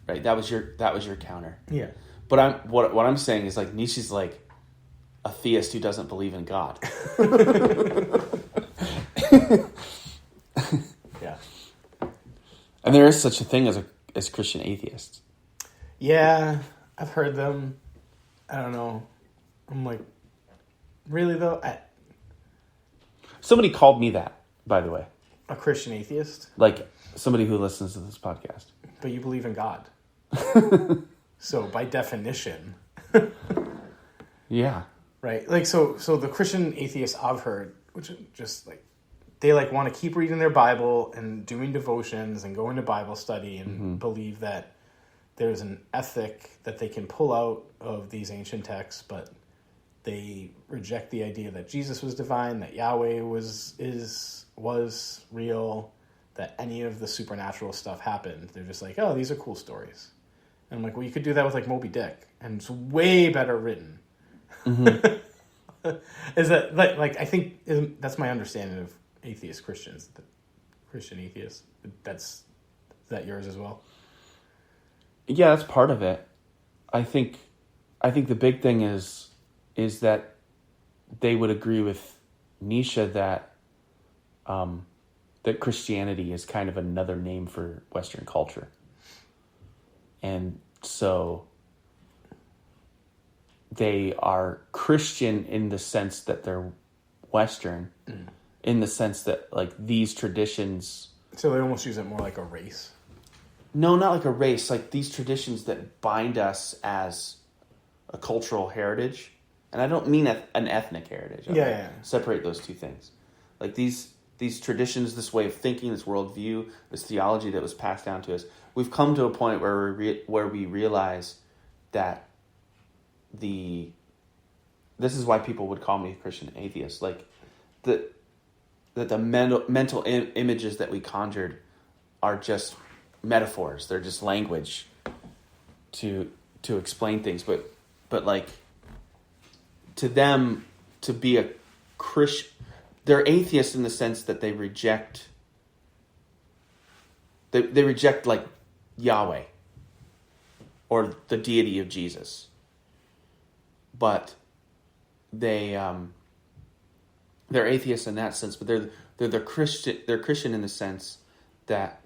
Speaker 1: Right. That was your counter.
Speaker 2: Yeah.
Speaker 1: But what I'm saying is like Nietzsche's like a theist who doesn't believe in God.
Speaker 2: Yeah.
Speaker 1: And there is such a thing as Christian atheists.
Speaker 2: Yeah, I've heard them. I don't know. I'm like, really though?
Speaker 1: Somebody called me that, by the way.
Speaker 2: A Christian atheist?
Speaker 1: Like somebody who listens to this podcast.
Speaker 2: But you believe in God. So by definition.
Speaker 1: Yeah.
Speaker 2: Right? Like, so the Christian atheists I've heard, which are just like, they like want to keep reading their Bible and doing devotions and going to Bible study and believe that there's an ethic that they can pull out of these ancient texts, but they reject the idea that Jesus was divine, that Yahweh was real, that any of the supernatural stuff happened. They're just like, oh, these are cool stories. And I'm like, well, you could do that with like Moby Dick, and it's way better written. Mm-hmm. Is that like I think that's my understanding of atheist Christians, the Christian atheists. Is that yours as well?
Speaker 1: Yeah, that's part of it. I think the big thing is that they would agree with Nietzsche that that Christianity is kind of another name for Western culture. And so they are Christian in the sense that they're Western, in the sense that like these traditions.
Speaker 2: So they almost use it more like a race.
Speaker 1: No, not like a race. Like these traditions that bind us as a cultural heritage, and I don't mean an ethnic heritage.
Speaker 2: Yeah.
Speaker 1: Separate those two things. Like these traditions, this way of thinking, this worldview, this theology that was passed down to us. We've come to a point where we realize that this is why people would call me a Christian atheist. Like that the mental images that we conjured are just metaphors. They're just language to explain things. But like to them, to be a Christian, they're atheists in the sense that they reject. They reject like Yahweh or the deity of Jesus. But they're atheists in that sense, but they're Christian. They're Christian in the sense that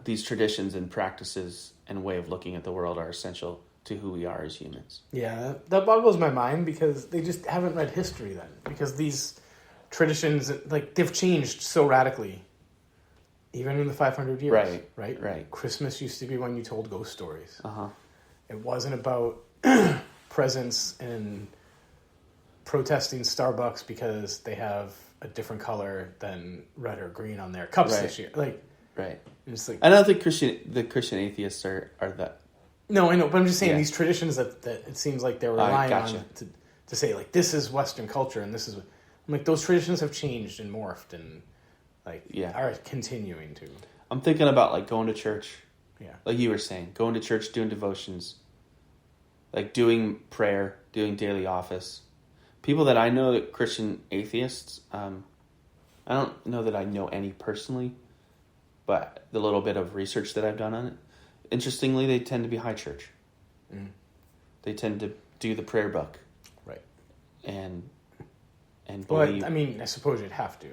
Speaker 1: these traditions and practices and way of looking at the world are essential to who we are as humans.
Speaker 2: Yeah, that boggles my mind because they just haven't read history then. Because these traditions, like, they've changed so radically, even in the 500 years. Right. Christmas used to be when you told ghost stories. It wasn't about presents and protesting Starbucks because they have a different color than red or green on their cups this year. Like,
Speaker 1: right.
Speaker 2: It's like,
Speaker 1: I don't think the Christian atheists are that.
Speaker 2: No, I know, but I'm just saying these traditions that it seems like they're relying on to say, like, this is Western culture and this is... I'm like, those traditions have changed and morphed and, like, are continuing to.
Speaker 1: I'm thinking about, like, going to church.
Speaker 2: Yeah. Like
Speaker 1: you were saying, going to church, doing devotions, like, doing prayer, doing daily office. People that I know, Christian atheists, I don't know that I know any personally, but the little bit of research that I've done on it, interestingly, they tend to be high church. They tend to do the prayer book.
Speaker 2: Right.
Speaker 1: And
Speaker 2: believe... Well, I mean, I suppose you'd have to.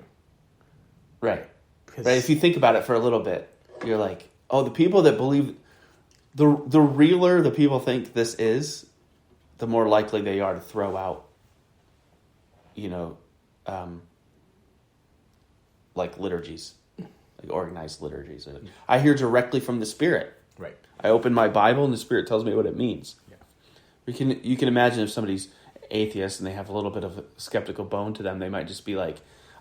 Speaker 1: Right. Right. If you think about it for a little bit, you're like, oh, the people that believe... The realer the people think this is, the more likely they are to throw out, like liturgies, like organized liturgies. I hear directly from the Spirit.
Speaker 2: Right.
Speaker 1: I open my Bible and the Spirit tells me what it means.
Speaker 2: Yeah.
Speaker 1: You can imagine if somebody's atheist and they have a little bit of a skeptical bone to them, they might just be like,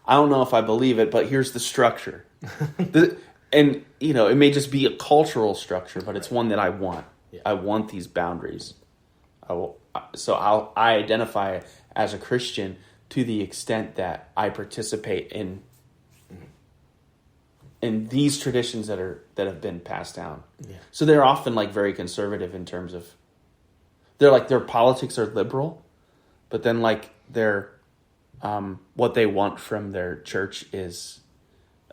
Speaker 1: I don't know if I believe it, but here's the structure. And, it may just be a cultural structure, but it's one that I want. Yeah. I want these boundaries. I identify as a Christian to the extent that I participate in these traditions that have been passed down.
Speaker 2: Yeah.
Speaker 1: So they're often like very conservative in terms of their politics are liberal, but then like their what they want from their church is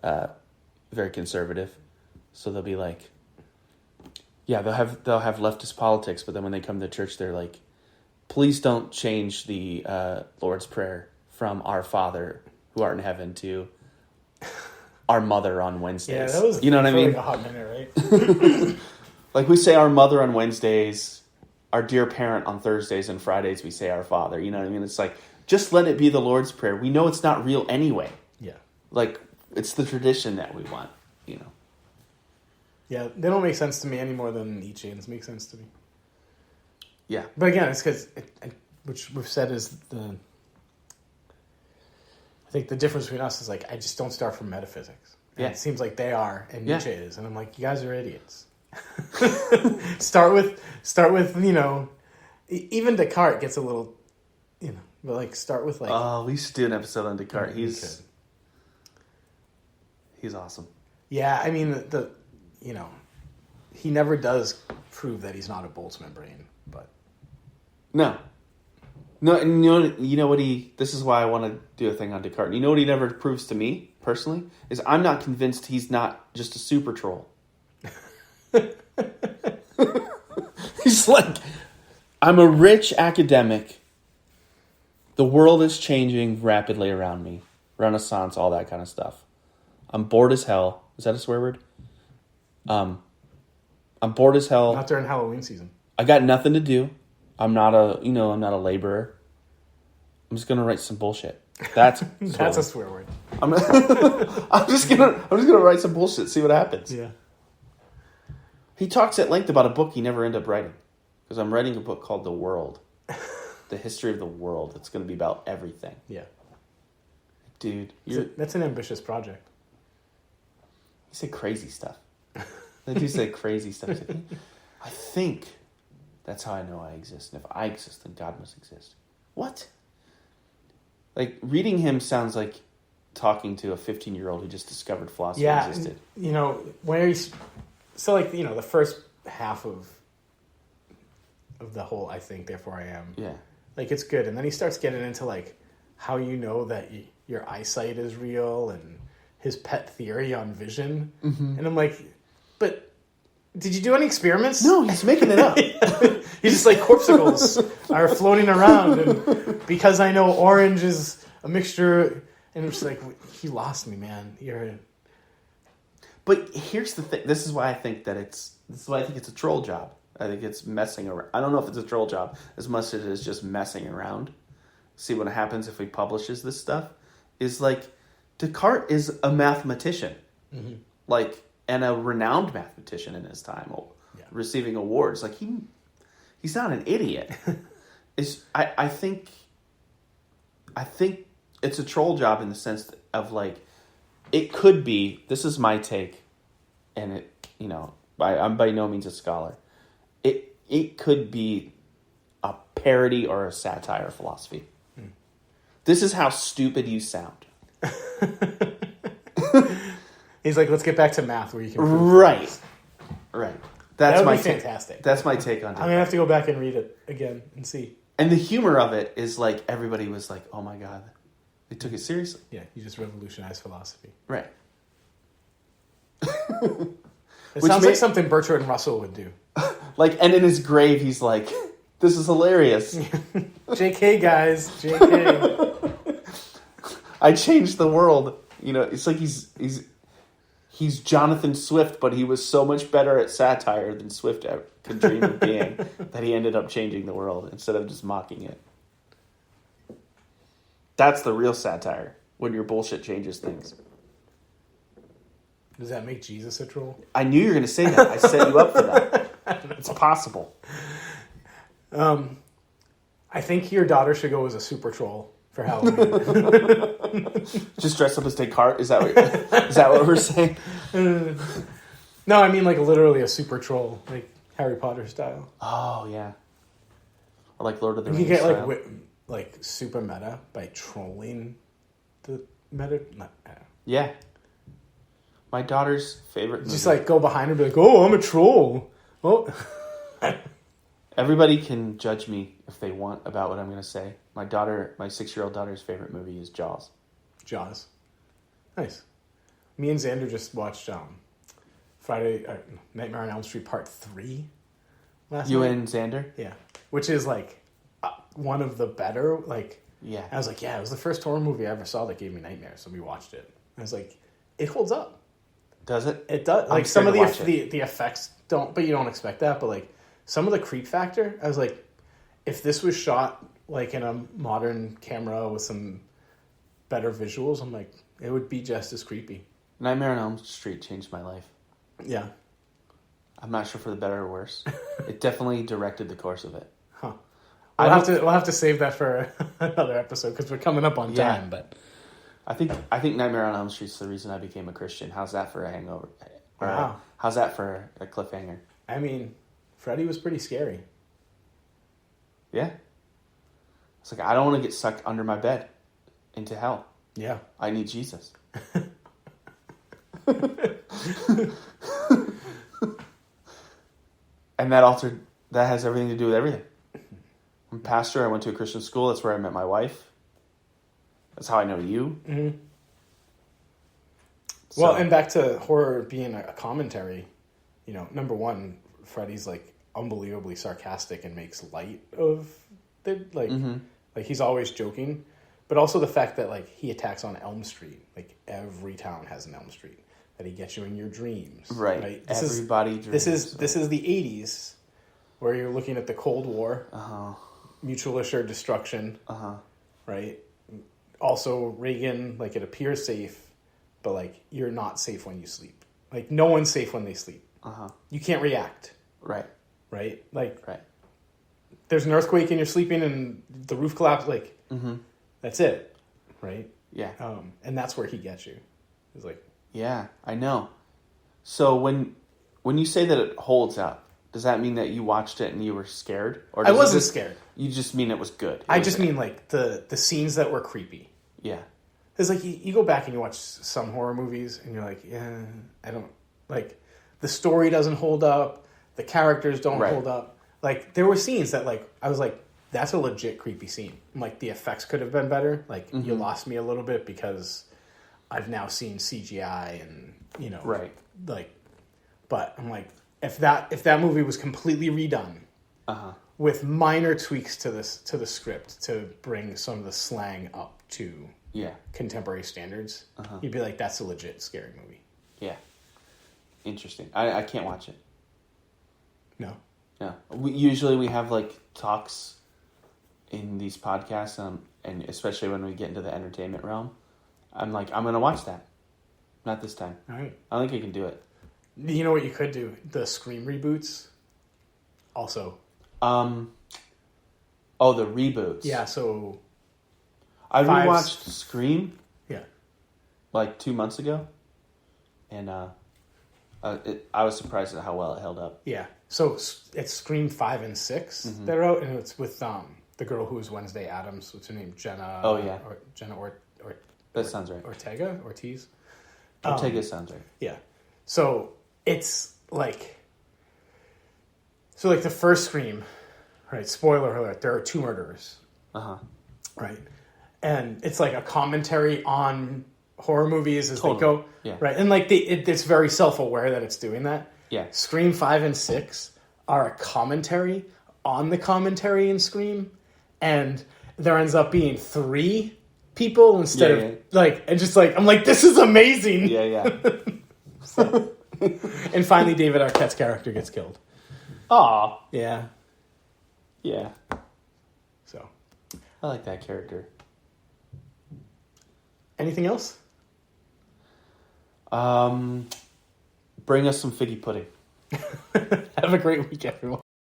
Speaker 1: very conservative. So they'll be like, yeah, they'll have leftist politics, but then when they come to church, they're like, please don't change the Lord's Prayer from Our Father who art in heaven to Our Mother on Wednesdays.
Speaker 2: Yeah, that was,
Speaker 1: you know what I mean?
Speaker 2: like a hot minute, right?
Speaker 1: Like we say Our Mother on Wednesdays, Our Dear Parent on Thursdays, and Fridays we say Our Father. You know what I mean? It's like, just let it be the Lord's Prayer. We know it's not real anyway.
Speaker 2: Yeah.
Speaker 1: Like, it's the tradition that we want, you know.
Speaker 2: Yeah, they don't make sense to me any more than Nietzscheans make sense to me.
Speaker 1: Yeah.
Speaker 2: But again, it's because, which we've said is I think the difference between us is like, I just don't start from metaphysics. And it seems like they are, and Nietzsche is. And I'm like, you guys are idiots. start with, you know, even Descartes gets a little, you know, but like start with like...
Speaker 1: Oh, we should do an episode on Descartes. He's awesome.
Speaker 2: Yeah, I mean, you know, he never does prove that he's not a Boltzmann brain, but...
Speaker 1: No, and you know what this is why I want to do a thing on Descartes. You know what he never proves to me, personally? Is I'm not convinced he's not just a super troll. He's like, I'm a rich academic. The world is changing rapidly around me. Renaissance, all that kind of stuff. I'm bored as hell. Is that a swear word? I'm bored as hell.
Speaker 2: Not during Halloween season.
Speaker 1: I got nothing to do. I'm not a laborer. I'm just gonna write some bullshit. That's
Speaker 2: a swear word.
Speaker 1: I'm just gonna write some bullshit. See what happens.
Speaker 2: Yeah.
Speaker 1: He talks at length about a book he never ended up writing, because I'm writing a book called The World, the history of the world. It's gonna be about everything.
Speaker 2: Yeah.
Speaker 1: Dude,
Speaker 2: that's an ambitious project.
Speaker 1: You say crazy stuff. They do say crazy stuff to me. I think that's how I know I exist. And if I exist, then God must exist. What? Like, reading him sounds like talking to a 15-year-old who just discovered philosophy existed.
Speaker 2: And, you know, where he's... So, like, you know, the first half of the whole I think, therefore I am.
Speaker 1: Yeah.
Speaker 2: Like, it's good. And then he starts getting into, like, how you know that your eyesight is real and his pet theory on vision. Mm-hmm. And I'm like, but did you do any experiments?
Speaker 1: No, he's making it up.
Speaker 2: He's just like, corpuscles are floating around, and because I know orange is a mixture, and it's like, he lost me, man.
Speaker 1: But here's the thing. This is why I think it's a troll job. I think it's messing around. I don't know if it's a troll job as much as it is just messing around. See what happens if he publishes this stuff. Is like, Descartes is a mathematician. Mm-hmm. Like, and a renowned mathematician in his time, receiving awards. Like, he's not an idiot. I think it's a troll job in the sense of, like, it could be, this is my take, and it, you know, I'm by no means a scholar. It could be a parody or a satire of philosophy. This is how stupid you sound.
Speaker 2: He's like, let's get back to math where you can prove
Speaker 1: right.
Speaker 2: things.
Speaker 1: Right.
Speaker 2: That would be fantastic.
Speaker 1: That's my take on it.
Speaker 2: I'm going to have to go back and read it again and see.
Speaker 1: And the humor of it is like, everybody was like, oh my God, they took it seriously.
Speaker 2: Yeah, you just revolutionized philosophy.
Speaker 1: Right.
Speaker 2: It sounds like something Bertrand Russell would do.
Speaker 1: Like, and in his grave, he's like, this is hilarious.
Speaker 2: JK, guys. JK.
Speaker 1: I changed the world. You know, it's like he's Jonathan Swift, but he was so much better at satire than Swift ever could dream of being that he ended up changing the world instead of just mocking it. That's the real satire, when your bullshit changes things.
Speaker 2: Does that make Jesus a troll?
Speaker 1: I knew you were going to say that. I set you up for that. It's possible.
Speaker 2: I think your daughter should go as a super troll for Halloween.
Speaker 1: Just dress up as Descartes? Is that what we're saying?
Speaker 2: No, I mean like literally a super troll, like Harry Potter style.
Speaker 1: Oh yeah, or like Lord of the
Speaker 2: Rings.
Speaker 1: Rings.
Speaker 2: You get like super meta by trolling the meta.
Speaker 1: Yeah. My daughter's favorite movie.
Speaker 2: Just like go behind her and be like, "Oh, I'm a troll." Oh.
Speaker 1: Everybody can judge me if they want about what I'm going to say. My 6-year-old daughter's favorite movie is Jaws.
Speaker 2: Jaws. Nice. Me and Xander just watched Nightmare on Elm Street Part 3 last night.
Speaker 1: You and Xander?
Speaker 2: Yeah. Which is like one of the better, like,
Speaker 1: yeah.
Speaker 2: I was like, yeah, it was the first horror movie I ever saw that gave me nightmares, so we watched it. I was like, it holds up.
Speaker 1: Does it?
Speaker 2: It does. Like some of the effects don't, but you don't expect that, but like some of the creep factor, I was like, if this was shot like in a modern camera with some better visuals, I'm like, it would be just as creepy.
Speaker 1: Nightmare on Elm Street changed my life.
Speaker 2: Yeah.
Speaker 1: I'm not sure for the better or worse. It definitely directed the course of it.
Speaker 2: Huh. We'll have to save that for another episode because we're coming up on time. But
Speaker 1: I think Nightmare on Elm Street's the reason I became a Christian. How's that for a hangover?
Speaker 2: Wow.
Speaker 1: How's that for a cliffhanger?
Speaker 2: I mean, Freddy was pretty scary.
Speaker 1: Yeah. It's like, I don't want to get sucked under my bed into hell.
Speaker 2: Yeah.
Speaker 1: I need Jesus. And that has everything to do with everything. I'm a pastor. I went to a Christian school. That's where I met my wife. That's how I know you.
Speaker 2: Mm-hmm. Well, and back to horror being a commentary, number one, Freddy's like unbelievably sarcastic and makes light of it. Like, like he's always joking, but also the fact that like he attacks on Elm Street. Like every town has an Elm Street. That he gets you in your dreams.
Speaker 1: Right.
Speaker 2: This
Speaker 1: dreams.
Speaker 2: This is the 80s where you're looking at the Cold War.
Speaker 1: Uh-huh.
Speaker 2: Mutual assured destruction.
Speaker 1: Uh-huh.
Speaker 2: Right? Also Reagan, like it appears safe, but like you're not safe when you sleep. Like no one's safe when they sleep.
Speaker 1: Uh-huh.
Speaker 2: You can't react.
Speaker 1: Right.
Speaker 2: Right? Like
Speaker 1: right.
Speaker 2: There's an earthquake and you're sleeping and the roof collapsed, like that's it. Right?
Speaker 1: Yeah.
Speaker 2: And that's where he gets you. It's like,
Speaker 1: yeah, I know. So when you say that it holds up, does that mean that you watched it and you were scared? Or
Speaker 2: I wasn't scared.
Speaker 1: You just mean it was good?
Speaker 2: I just mean like the scenes that were creepy.
Speaker 1: Yeah.
Speaker 2: Because like you go back and you watch some horror movies and you're like, yeah, I don't like the story doesn't hold up, the characters don't hold up. Like there were scenes that like I was like, that's a legit creepy scene. I'm like the effects could have been better. Like you lost me a little bit because I've now seen CGI and
Speaker 1: right.
Speaker 2: Like, but I'm like, if that movie was completely redone with minor tweaks to the script to bring some of the slang up to contemporary standards, you'd be like, that's a legit scary movie.
Speaker 1: Yeah, interesting. I can't watch it.
Speaker 2: No.
Speaker 1: Usually we have like talks in these podcasts, and especially when we get into the entertainment realm. I'm like, I'm going to watch that. Not this time.
Speaker 2: All right.
Speaker 1: I don't think I can do it.
Speaker 2: You know what you could do? The Scream reboots. Also.
Speaker 1: The reboots.
Speaker 2: Yeah, so...
Speaker 1: I rewatched Scream.
Speaker 2: Yeah.
Speaker 1: Like 2 months ago. And I was surprised at how well it held up.
Speaker 2: Yeah. So it's Scream 5 and 6 that are out, and it's with the girl who was Wednesday Addams. What's her name? Jenna...
Speaker 1: Oh, yeah.
Speaker 2: That
Speaker 1: sounds right.
Speaker 2: Ortiz?
Speaker 1: Ortega sounds right.
Speaker 2: Yeah. So it's like... So like the first Scream, right? Spoiler alert, there are 2 murderers.
Speaker 1: Uh-huh.
Speaker 2: Right? And it's like a commentary on horror movies as they go.
Speaker 1: Yeah.
Speaker 2: Right? And like it's very self-aware that it's doing that.
Speaker 1: Yeah.
Speaker 2: Scream 5 and 6 are a commentary on the commentary in Scream. And there ends up being 3 people instead of like, and just like, I'm like, this is amazing.
Speaker 1: Yeah.
Speaker 2: So, and finally David Arquette's character gets killed.
Speaker 1: Aw.
Speaker 2: Yeah.
Speaker 1: Yeah.
Speaker 2: So.
Speaker 1: I like that character.
Speaker 2: Anything else?
Speaker 1: Bring us some figgy pudding.
Speaker 2: Have a great week, everyone.